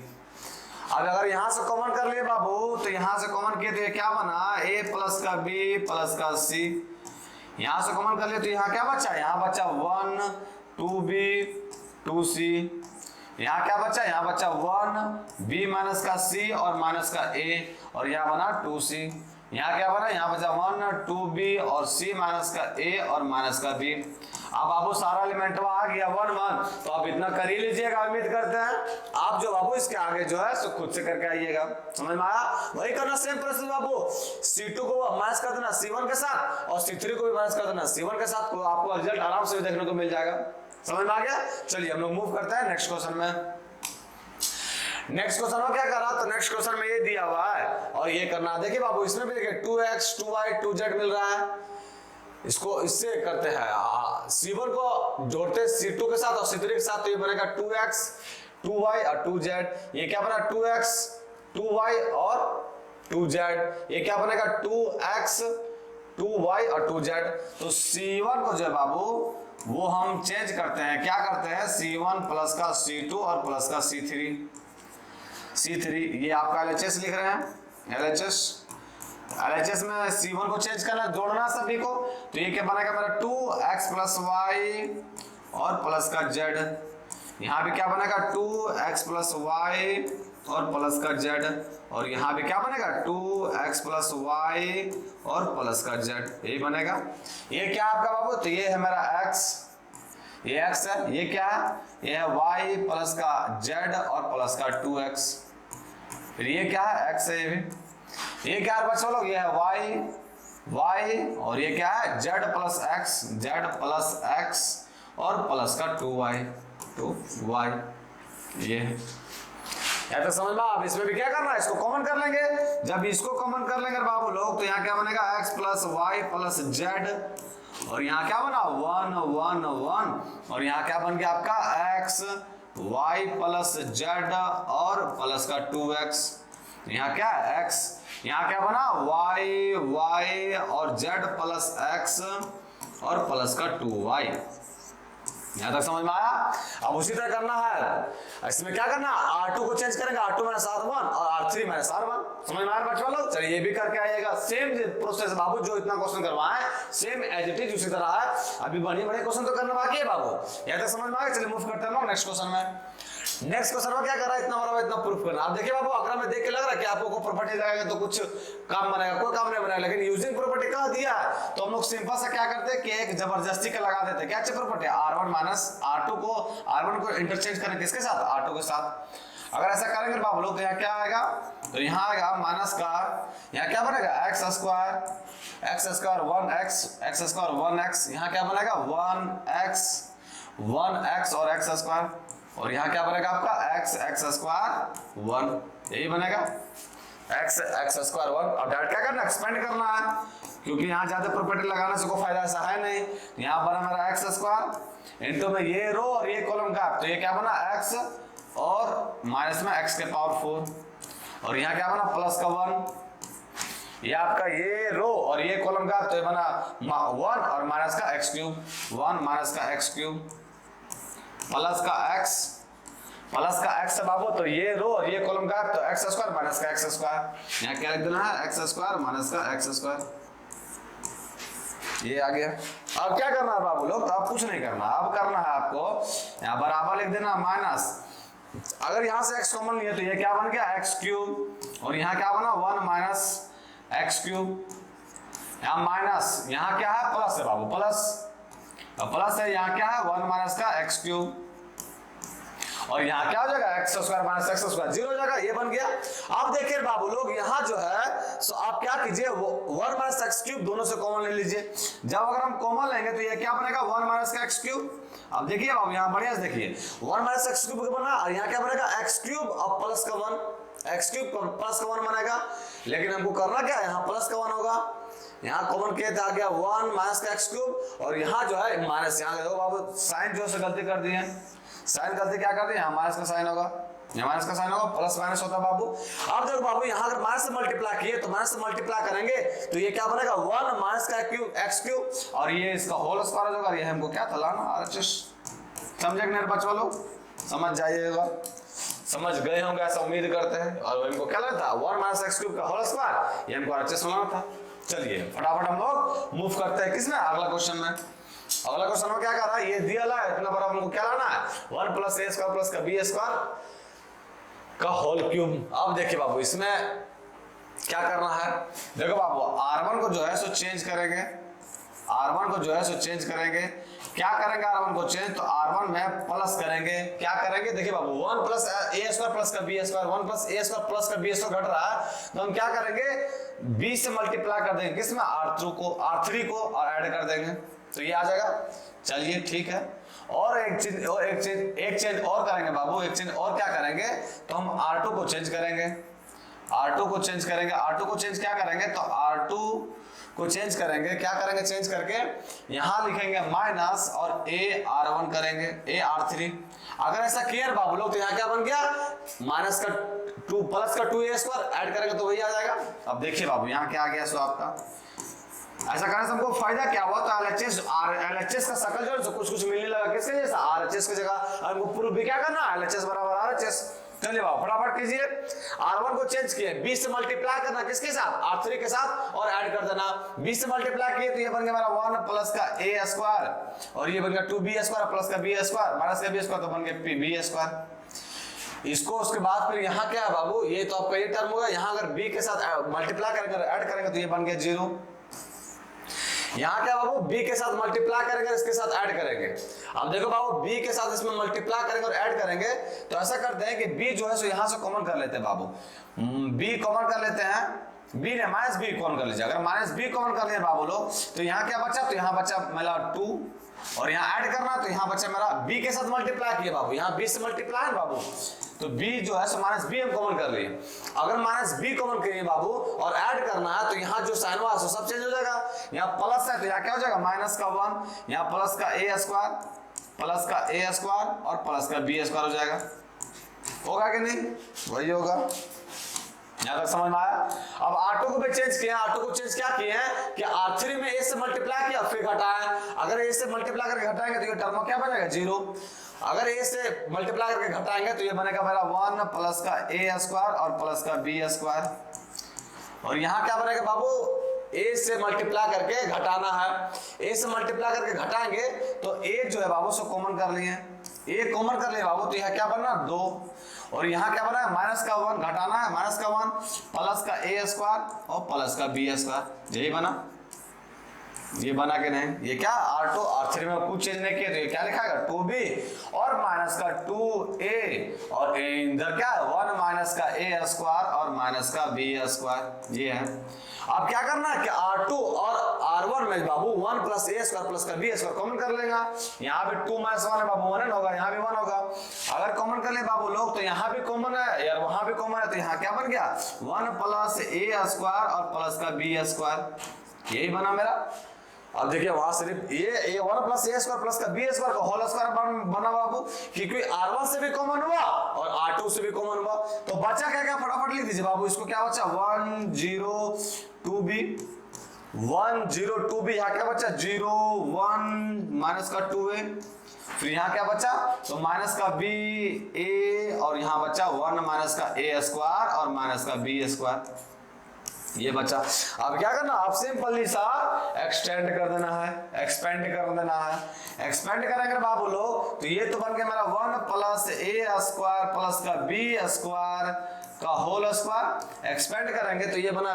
S1: अब अगर यहाँ से कॉमन कर लिए बाबू, तो यहाँ से कॉमन किए तो ये क्या बना a प्लस का b प्लस का c, यहाँ से कॉमन कर लिए तो यहाँ क्या बचा, यहाँ बचा 1 2b 2c, यहाँ क्या बचा, यहाँ बचा 1 b माइनस का c और माइनस का a, और यहाँ बना 2c, यहाँ क्या बना, यहाँ बचा 1 2b और c माइनस का a और माइनस का b। अब बाबू सारा एलिमेंट आ गया 1 1, तो आप इतना कर ही लीजिएगा। उम्मीद करते हैं आप जो बाबू इसके आगे जो है सो खुद से करके आइएगा। समझ में आया, वही करना सेम प्रोसेस बाबू। C2 को माइनस कर देना C1 के साथ, और C3 को भी माइनस कर देना C1 के साथ, तो आपको रिजल्ट आराम से देखने को मिल जाएगा। समझ में आ गया। चलिए हम लोग मूव करते हैं नेक्स्ट क्वेश्चन में। नेक्स्ट क्वेश्चन में क्या कर रहा, तो नेक्स्ट क्वेश्चन में ये दिया हुआ है और ये करना। देखिए बाबू इसमें भी देखिए 2x 2y 2z मिल रहा है, इसको इससे करते हैं C1 को जोड़ते C2 के साथ और C3 के साथ, तो ये बनेगा 2x 2y और 2z। ये क्या बना 2x 2y और 2z, ये क्या बनेगा 2x 2y और 2z। तो C1 को जो है बाबू वो हम चेंज करते हैं, क्या करते हैं C1 प्लस का C2 और प्लस का C3। ये आपका LHS लिख रहे हैं, LHS में C1 को चेंज करना, जोड़ना सभी को, तो ये क्या बनेगा मेरा 2x प्लस y और प्लस का z। यहाँ भी क्या बनेगा 2x प्लस y और प्लस का z, और यहाँ भी क्या बनेगा 2x प्लस y और प्लस का z, यही बनेगा। ये क्या आपका बाबू, तो ये है मेरा x, ये x है, ये क्या है, ये है y प्लस का z और प्लस का 2x, फिर ये क्या है x है, ये क्या है बच्चों लोग, ये है y, और ये क्या है z प्लस x और प्लस का 2y, ये है। या तो समझ में, आप इसमें भी क्या करना है, इसको कॉमन कर लेंगे। जब इसको कॉमन कर लेंगे बाबू लोग, तो यहाँ क्या बनेगा x plus y plus z, और यहाँ क्या बना 1 1 1, और यहाँ क्या बन गया आपका x y प्लस z और प्लस का 2x। यहाँ क्या है x, यहाँ क्या बना y और z प्लस x और प्लस का 2y। यहां तक समझ में आया। अब उसी तरह करना है, इसमें क्या करना है, R2 को चेंज करेंगे, R2 माइनस R1 और R3 माइनस R1। समझ में आया बच्चों लोग। चलिए ये भी करके आइएगा, सेम प्रोसेस बाबू, जो इतना क्वेश्चन करवाए सेम एज इट इज उसी तरह है। अभी बढ़िया बढ़िया क्वेश्चन तो करना बाकी है बाबू। यहां तक समझ में आ गया। चलिए मूव करते हैं नेक्स्ट क्वेश्चन में। नेक्स्ट क्वेश्चन में क्या कर रहा है, इतना बड़ा इतना प्रूफ करना। आप देखिए बाबू, अगर में देख के लग रहा है कि आपको कोई प्रॉपर्टी लगाएगा तो कुछ काम बनेगा, कोई काम नहीं बनेगा। लेकिन यूजिंग प्रॉपर्टी कहा दिया है तो हम लोग सिंपल सा क्या करते हैं कि एक जबरदस्ती का लगा देते हैं। क्या अच्छी प्रॉपर्टी, R1 माइनस R2 को, R1 को इंटरचेंज करें किसके साथ, R2 के साथ। अगर ऐसा करेंगे बाबू लोग तो यहाँ क्या आएगा, तो यहाँ आएगा माइनस का, यहाँ क्या बनेगा x स्क्वायर 1x, यहाँ क्या बनेगा 1x और x स्क्वायर, और यहाँ क्या बनेगा आपका x स्क्वायर 1, यही बनेगा x स्क्वायर 1। अब डायरेक्ट क्या करना, एक्सपेंड करना है, क्योंकि यहाँ ज्यादा प्रॉपर्टी लगाने से कोई फायदा ऐसा है नहीं। यहाँ बना मेरा x स्क्वायर इनटू में ये रो और ये कॉलम का, तो ये क्या बना x और माइनस में x के पावर 4, और यहाँ क्या बना प्लस का 1, ये आपका ये रो और ये कॉलम का, तो ये बना 1 और माइनस का x क्यूब, 1 माइनस का x क्यूब प्लस का x है बाबू, तो ये रो और ये कॉलम का, तो x स्क्वायर माइनस का x स्क्वायर। यहाँ क्या लिख देना है, x स्क्वायर माइनस का x स्क्वायर, ये आ गया। अब क्या करना है बाबू लोग, तो अब कुछ नहीं करना, अब करना है आपको यहाँ बराबर लिख देना माइनस, अगर यहाँ से x कॉमन लिया तो ये क्या बन गया x क्यूब, और यहाँ क्या बना 1 माइनस x क्यूब, यहाँ माइनस, यहाँ क्या है प्लस है बाबू, प्लस है, यहाँ क्या है 1 माइनस का x क्यूब, और यहाँ क्या हो जाएगा x square minus x square 0 हो जाएगा, ये बन गया। अब देखिए बाबू लोग, यहाँ जो है सो आप क्या कीजिए, 1 माइनस x क्यूब दोनों से कॉमन ले लीजिए। जब अगर हम कॉमन लेंगे तो ये क्या बनेगा 1 माइनस का x क्यूब। अब देखिए बाबू यहाँ बढ़िया से देखिए, 1 माइनस x क्यूब बना, और यहाँ क्या बनेगा x क्यूब और प्लस का 1, x क्यूब प्लस का 1 बनेगा। लेकिन हमको करना क्या है, यहाँ प्लस का 1 होगा, यहाँ कॉमन किया था, आ गया 1 माइनस का x क्यूब, और यहाँ जो है माइनस, यहाँ देखो बाबू साइन जो है गलती कर दी है, साइन गलती क्या कर दी, यहाँ माइनस का साइन होगा, यहाँ माइनस का साइन होगा, प्लस माइनस होता है बाबू। अब देखो बाबू, यहाँ अगर माइनस से मल्टीप्लाई किए तो माइनस से मल्टीप्लाई करेंगे तो ये क्या बनेगा 1 माइनस का क्यूब x क्यूब, और ये इसका होल स्क्वायर होगा। ये हमको क्या था लाना, समझे कि नहीं बच्चों लोग, समझ जाइएगा, समझ गए होंगे ऐसा उम्मीद करते हैं। और हमको क्या लेना था 1 माइनस x क्यूब का होल स्क्वायर, ये हमको RHS लाना था। चलिए फटाफट हम लोग मूव करते हैं किसमें, अगला क्वेश्चन में। अगला क्वेश्चन में क्या कर रहा है, ये दिया ला इतना बड़ा, हमको क्या लाना है 1 प्लस a स्क्वायर प्लस का b स्क्वायर का होल क्यूब। अब देखिए बाबू इसमें क्या करना है, देखो बाबू R1 को जो है सो चेंज करेंगे, R1 को जो है सो चेंज करेंगे, क्या करेंगे R1 को चेंज, तो R1 में प्लस करेंगे, क्या करेंगे देखिए बाबू 1 प्लस a स्क्वायर प्लस का b square, 1 plus a square plus का b स्क्वायर घट रहा है, तो हम क्या करेंगे b से मल्टीप्लाई कर देंगे किसमें, R3 को और ऐड कर देंगे, तो ये आ जाएगा। चलिए ठीक है, और एक चीज और करेंगे बाबू, एक चीज और क्या करेंगे, तो हम R2 को चेंज करेंगे, R2 को चेंज क्या करेंगे, तो R2 को चेंज करेंगे, क्या करेंगे चेंज करके यहाँ लिखेंगे माइनस और R1 करेंगे R3। अगर ऐसा किया बाबू लोग तो यहाँ क्या बन गया माइनस का 2 प्लस का 2a स्क्वायर ऐड करेंगे तो वही आ जाएगा। अब देखिए बाबू यहाँ क्या आ गया, सो आपका ऐसा करने से हमको फायदा क्या हुआ, तो LHS का शकल जो है कुछ मिलने लगा किसके जैसा, RHS की जगह हमको प्रूफ भी क्या करना, LHS बराबर RHS। चलिए बाबू फटाफट कीजिए, R1 को चेंज किए, 20 से मल्टीप्लाई करना किसके साथ, R3 के साथ, और ऐड कर देना। 20 से मल्टीप्लाई किए तो ये बन गया हमारा 1 प्लस का a स्क्वायर, और ये बन गया 2b स्क्वायर प्लस का b स्क्वायर माइनस का b स्क्वायर, तो बन गया b स्क्वायर। इसको उसके बाद फिर यहाँ क्या है बाबू, ये तो आपका ये टर्म होगा, यहाँ अगर b के साथ मल्टीप्लाई करेंगे ऐड करेंगे तो ये बन गया 0। यहाँ क्या बाबू b के साथ मल्टीप्लाई करेंगे, इसके साथ ऐड करेंगे। अब देखो बाबू b के साथ इसमें मल्टीप्लाई करेंगे और ऐड करेंगे, तो ऐसा करते हैं कि b जो है सो यहाँ से कॉमन कर लेते हैं बाबू, b कॉमन कर लेते हैं, b ने माइनस b कॉमन कर लीजिए। अगर माइनस b कॉमन कर लिए बाबू लोग तो यहाँ क्या बचा, तो यहाँ बचा मेरा 2, और यहाँ ऐड करना तो यहाँ बचा मेरा b के साथ मल्टीप्लाई किया बाबू, यहाँ b से मल्टीप्लाई है बाबू, तो b जो है सो माइनस b हम कॉमन कर लिए। अगर माइनस b कॉमन करिए बाबू और ऐड करना है तो यहाँ जो साइन हुआ सो सब चेंज हो जाएगा, यहाँ प्लस है तो यहाँ क्या हो जाएगा माइनस का 1, यहाँ प्लस का a स्क्वायर और प्लस का b स्क्वायर हो जाएगा। होगा कि नहीं, वही होगा। यहाँ तक समझ में आया। अब R2 को भी चेंज किया, R2 को चेंज क्या किए हैं कि R3 में A से मल्टीप्लाई किया फिर घटाया। अगर A से मल्टीप्लाई करके घटाएंगे तो ये टर्म क्या बनेगा 0। अगर A से मल्टीप्लाई करके घटाएंगे तो ये बनेगा मेरा 1 प्लस का A स्क्वायर और प्लस का B स्क्वायर। और यहाँ क्या बनेगा बाबू, A से मल्टीप्लाई करके घटाना है। A से मल्टीप्लाई करके घटाएंगे तो A जो है बाबू सो कॉमन कर लिए, A कॉमन कर लिए बाबू, तो यहाँ क्या बनना 2। और यहाँ क्या बना है माइनस का 1 घटाना है, माइनस का 1 प्लस का A स्क्वायर और प्लस का B स्क्वायर। यही बना, ये बना के नहीं, ये क्या R2 R3 में कुछ चेंज नहीं किया तो ये क्या लिखाएगा 2B और माइनस का 2A और इधर क्या है 1 माइनस का A स्क्वायर और माइनस का B स्क्वायर। ये है। अब क्या करना है कि R2 और R1 में बाबू 1 प्लस A स्क्वायर प्लस का B स्क्वायर कॉमन कर लेगा। यहाँ पे 2 माइनस 1 है बाबू 1 होगा, यहाँ भी 1 होगा। अगर कॉमन कर ले बाबू लोग तो यहाँ भी कॉमन है यार, वहां भी कॉमन है, तो यहाँ क्या बन गया 1 प्लस A स्क्वायर और प्लस का B स्क्वायर। यही बना मेरा। अब देखिए वहां सिर्फ ये 1 प्लस A स्क्वायर प्लस का B स्क्वायर का होल स्क्वायर बना बाबू, क्योंकि R1 से भी कॉमन हुआ और R2 से भी कॉमन हुआ। तो बचा क्या क्या फटाफट लिख दीजिए बाबू, इसको क्या बचा 1 0 2B 1 0 2B। यहाँ क्या बचा 0 1 माइनस का 2A। फिर यहाँ क्या बचा तो माइनस का B A और यहाँ बचा 1 माइनस का A स्क्वायर और माइनस का B स्क्वायर। ये बचा। अब क्या करना, आप सिंपली सा एक्सटेंड कर देना है, एक्सपेंड कर देना है। एक्सपेंड करेंगे बाबू लोग तो ये तो बन गया मेरा 1 प्लस A स्क्वायर प्लस का B स्क्वायर का होल स्क्वायर। एक्सपेंड करेंगे तो ये बना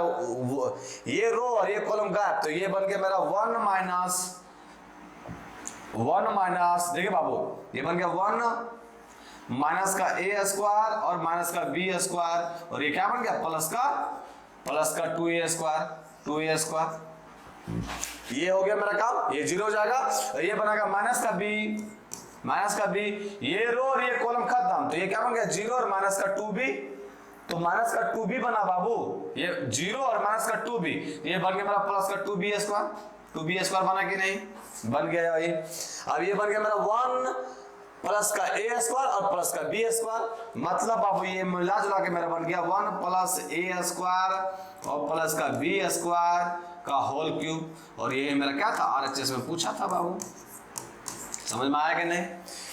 S1: ये रो और ये कॉलम का, तो ये बन गया मेरा 1 माइनस देखिए बाबू ये बन गया 1 माइनस का A स्क्वायर और माइनस का B स्क्वायर और ये क्या बन गया प्लस का 2A स्क्वायर। ये हो गया मेरा काम, ये 0 हो जाएगा और ये बनेगा माइनस का B। ये रो और ये कॉलम खत्म, तो ये क्या बन गया 0 और माइनस का 2B। तो माइनस का 2B बना बाबू, ये 0 और माइनस का 2B, ये बन गया मेरा प्लस का 2B स्क्वायर बना कि नहीं, बन गया भाई। अब ये बन गया मेरा 1 प्लस का A स्क्वायर और प्लस का B स्क्वायर। मतलब बाबू ये मिला जुला के मेरा बन गया 1 प्लस A स्क्वायर और प्लस का B स्क्वायर का होल क्यूब। और ये मेरा क्या था RHS में पूछा था बाबू, समझ में आया कि नहीं।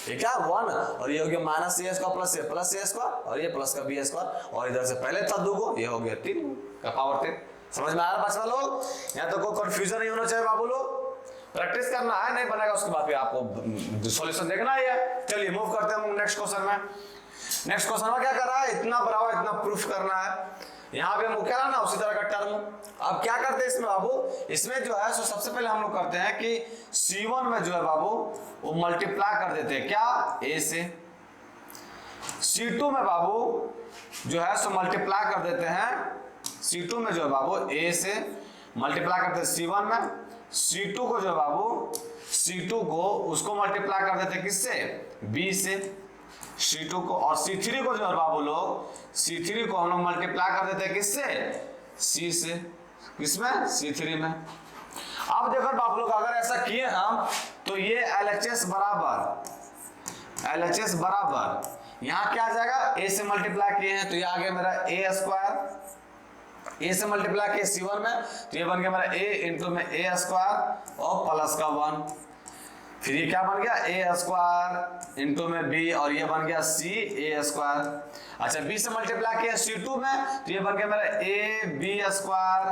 S1: ये क्या 1 और ये हो गया minus A square plus A square और ये प्लस का B स्क्वायर और इधर से पहले था 2 को, ये हो गया 3 का पावर 10। समझ में आया बच्चा लोग, यहाँ तो कोई कंफ्यूजन नहीं होना चाहिए बाबू लोग। प्रैक्टिस करना है, नहीं बनेगा उसके बाद फिर आपको सॉल्यूशन देखना है। चलिए मूव करते हैं हम नेक्स्ट क्वेश्चन में। नेक्स्ट क्वेश्चन में क्या कर रहा है, इतना बराबर इतना प्रूफ करना है। यहाँ पे हम क्या ना उसी तरह का टर्म। अब क्या करते हैं इसमें बाबू, इसमें जो है सो सबसे पहले हम लोग करते हैं कि C1 में जो है बाबू वो मल्टीप्लाई कर देते हैं क्या A से। C2 में बाबू जो है सो मल्टीप्लाई कर देते हैं, C2 में जो है बाबू A से मल्टीप्लाई करते हैं C1 में। C2 को जो है बाबू C2 को उसको मल्टीप्लाई कर देते हैं किससे B से C2 को। और C3 को जो है बाबू लोग C3 को हम लोग मल्टीप्लाई कर देते हैं किससे C से, किसमें C3 में। अब देखो बाबू लोग अगर ऐसा किए हम तो ये LHS बराबर यहाँ क्या आ जाएगा A से मल्टीप्लाई किए हैं तो ये आ गया मेरा A स्क्वायर। A से मल्टीप्लाई किया C1 में तो ये बन गया मेरा A इंटू में A स्क्वायर और प्लस का 1। फिर ये क्या बन गया A स्क्वायर इंटू में B और ये बन गया C A स्क्वायर। अच्छा B से मल्टीप्लाई किया C2 में तो ये बन गया मेरा A B स्क्वायर,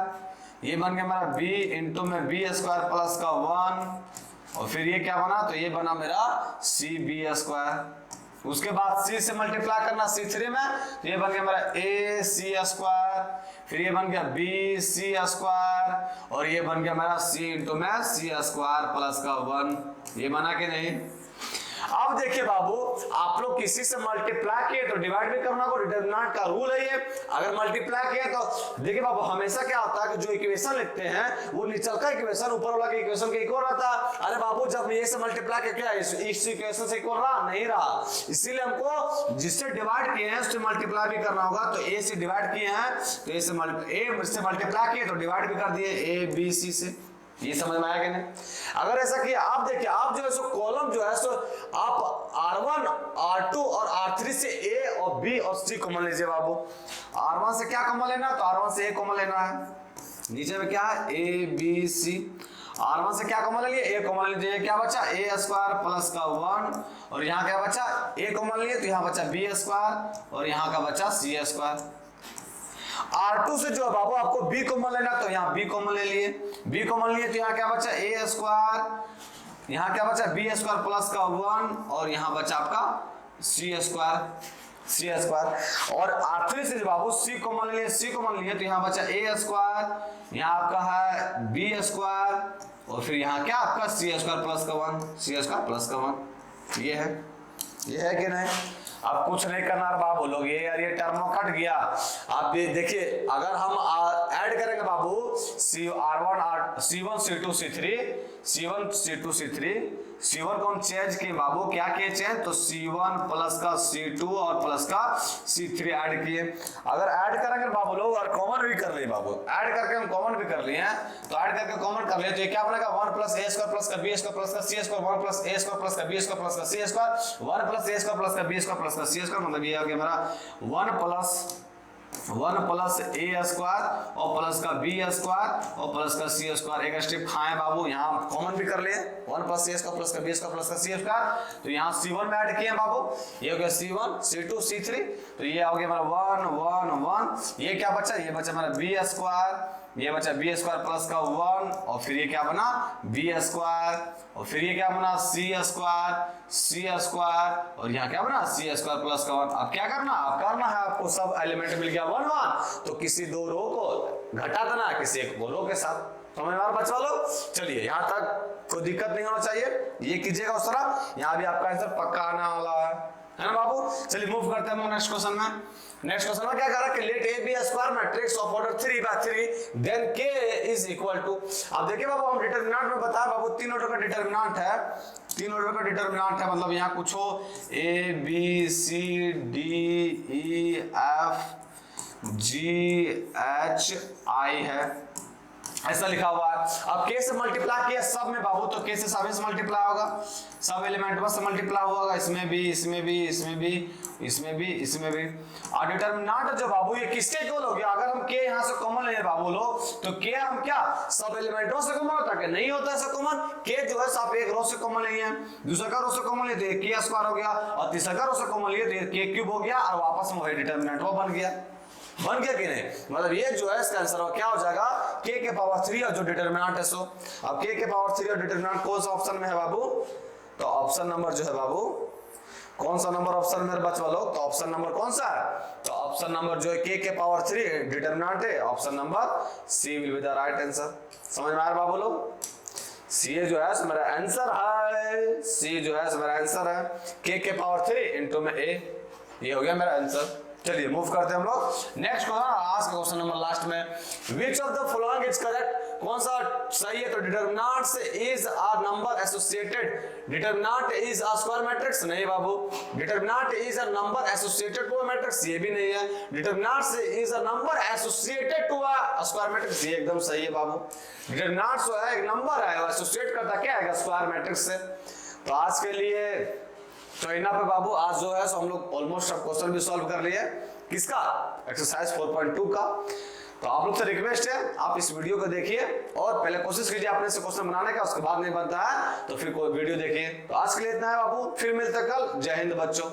S1: ये बन गया मेरा B इंटू में B स्क्वायर प्लस का 1 और फिर ये क्या बना तो ये बना मेरा C B स्क्वायर। उसके बाद C से मल्टीप्लाई करना C3 में तो ये बन गया मेरा A C स्क्वायर, फिर ये बन गया B C स्क्वायर और ये बन गया मेरा C इंटू में C स्क्वायर प्लस का 1। ये बना कि नहीं। अब देखिए बाबू आप लोग किसी से मल्टीप्लाई किए तो डिवाइड भी करना होगा, डिटरमिनेंट का रूल है ये। अगर मल्टीप्लाई किया तो देखिए बाबू हमेशा क्या होता है कि जो इक्वेशन लिखते हैं वो नीचे का इक्वेशन ऊपर वाला के इक्वेशन के इक्वल रहता है। अरे बाबू जब ये से मल्टीप्लाई किया क्या इस इक्वेशन से इक्वल रहा नहीं रहा, इसीलिए हमको जिससे डिवाइड किए हैं उससे मल्टीप्लाई भी करना होगा। तो A से डिवाइड किए हैं तो A से मल्टीप्लाई किए तो डिवाइड भी कर दिए A B C से। ये समझ में आया कि नहीं? अगर ऐसा किया, आप देखिए, आप जो है सो कॉलम जो है सो आप R1, R2 और R3 से A और B और C कॉमन लीजिए बाबू। R1 से क्या कॉमन लेना है? तो R1 से A कॉमन लेना है। नीचे में क्या है? A B C। R1 से क्या कॉमन ले लिए? A कॉमन लीजिए। क्या बचा? A स्क्वायर प्लस का 1 और यहाँ क्या बचा? A कॉमन लिए तो यहाँ बचा B स्क्वायर और यहाँ का बचा C स्क्वायर। R2 से जो है बाबू आपको B कॉमन लेना, तो यहाँ B कॉमन ले लिए। B कॉमन लिए तो यहाँ क्या बचा? A स्क्वायर, यहाँ क्या बचा? B स्क्वायर प्लस का 1 और यहाँ बचा आपका C स्क्वायर। और R3 से जो बाबू C कॉमन ले लिए, C कॉमन लिए तो यहाँ बचा A स्क्वायर, यहाँ आपका है B स्क्वायर और फिर यहाँ क्या आपका C स्क्वायर प्लस का 1, C स्क्वायर प्लस का 1। ये है कि नहीं? अब कुछ नहीं करना बाबू, बोलोगे यार ये टर्म कट गया। आप ये देखिए, अगर हम ऐड करेंगे बाबू C1 C2 C3, C1 C2 C3, C1 को हम चेंज किए बाबू, क्या किए चेंज? तो C1 प्लस का C2 और प्लस का C3 ऐड किए। अगर ऐड करेंगे बाबू लोग और कॉमन भी कर लिए बाबू, ऐड करके हम कॉमन भी कर लिए हैं, तो ऐड करके कॉमन कर लिए तो ये क्या बनेगा? 1 प्लस A स्क्वायर प्लस का B स्क्वायर प्लस का C square, 1 plus A square plus का B स्क्वायर प्लस का C square, 1 plus A square plus का B स्क्वायर प्लस का C स्क्वायर, मतलब ये आ गया मेरा 1 प्लस A स्क्वायर और प्लस का B स्क्वायर और प्लस का C स्क्वायर। एक स्टेप खाए बाबू, यहाँ कॉमन भी कर लिए, 1 प्लस A स्क्वायर प्लस का B स्क्वायर प्लस का C स्क्वायर, तो यहाँ C1 में ऐड किए बाबू, ये हो गया C1 C2 C3, तो ये हो गया मेरा 1 1 1। ये क्या बचा? ये बचा मेरा B स्क्वायर, ये बचा B स्क्वायर प्लस का 1 और फिर ये क्या बना? B स्क्वायर और फिर ये क्या बना? C स्क्वायर और यहाँ क्या बना? C स्क्वायर प्लस का 1। अब क्या करना? अब करना है आपको, सब एलिमेंट मिल गया 1 1, तो किसी दो रो को घटा देना है किसी एक रो के साथ। समझ में आ रहा बच्चा लोग? चलिए यहाँ तक कोई दिक्कत नहीं होना चाहिए, ये कीजिएगा उस तरह, यहाँ भी आपका आंसर पक्का आने वाला है ना बाबू? चलिए मूव करते हैं हम नेक्स्ट क्वेश्चन में। नेक्स्ट क्वेश्चन में क्या कह रहा है कि late A be a square matrix of order 3/3 then K is equal to। अब देखिए बाबू, हम डिटरमिनेंट में बताया बाबू, 3 ऑर्डर का डिटरमिनेंट है, 3 ऑर्डर का डिटरमिनेंट है, मतलब यहाँ कुछ हो A B C D E F G H I है, ऐसा लिखा हुआ है। अब K से मल्टीप्लाई किया सब में बाबू, तो K से सभी से मल्टीप्लाई होगा, सब एलिमेंट बस से मल्टीप्लाई होगा, इसमें भी इसमें भी इसमें भी इसमें भी इसमें भी। और डिटरमिनेंट जो बाबू ये किसके इक्वल हो गया? अगर हम K यहाँ से कॉमन ले बाबू लोग, तो K हम क्या सब एलिमेंटों से कॉमन होता है? नहीं होता ऐसा कॉमन। K जो है आप एक रो से कॉमन लिए हैं, दूसरा का रो से कॉमन लिए तो K स्क्वायर हो गया और तीसरा का रो से कॉमन लिए तो K क्यूब हो गया और वापस में वही डिटरमिनेंट वो बन गया कि नहीं? मतलब ये जो है इसका आंसर क्या हो जाएगा? K के पावर 3 और जो डिटरमिनेंट है सो। अब K के पावर 3 और डिटरमिनेंट कौन सा ऑप्शन में है बाबू? तो ऑप्शन नंबर जो है बाबू, कौन सा नंबर ऑप्शन में बच्चा लोग? तो ऑप्शन नंबर कौन सा है? तो ऑप्शन नंबर जो है K के पावर 3 डिटरमिनेंट है, option number C will be the right answer. समझ में आ रहा बाबू लोग? C जो है मेरा आंसर है, C जो है मेरा आंसर है K के पावर 3 इनटू में A, ये हो गया मेरा आंसर। चलिए मूव करते हैं हम लोग नेक्स्ट क्वेश्चन, आज का क्वेश्चन नंबर लास्ट में। Which of the following is correct? कौन सा सही है? तो डिटरमिनेंट से is a number associated, determinant is a square matrix, नहीं बाबू। Determinant is a number associated to a matrix, ये भी नहीं है। डिटरमिनेंट से is a number associated to a square matrix, ये एकदम सही है बाबू। डिटरमिनेंट जो है एक नंबर है, वो एसोसिएट करता क्या है? स्क्वायर मैट्रिक्स से। तो आज के लिए तो इतना पे बाबू, आज जो है सो हम लोग ऑलमोस्ट सब क्वेश्चन भी सॉल्व कर लिए। किसका? एक्सरसाइज 4.2 का। तो आप लोग से रिक्वेस्ट है आप इस वीडियो को देखिए और पहले कोशिश कीजिए अपने से क्वेश्चन बनाने का, उसके बाद नहीं बनता है तो फिर कोई वीडियो देखिए। तो आज के लिए इतना है बाबू, फिर मिलते कल। जय हिंद बच्चों।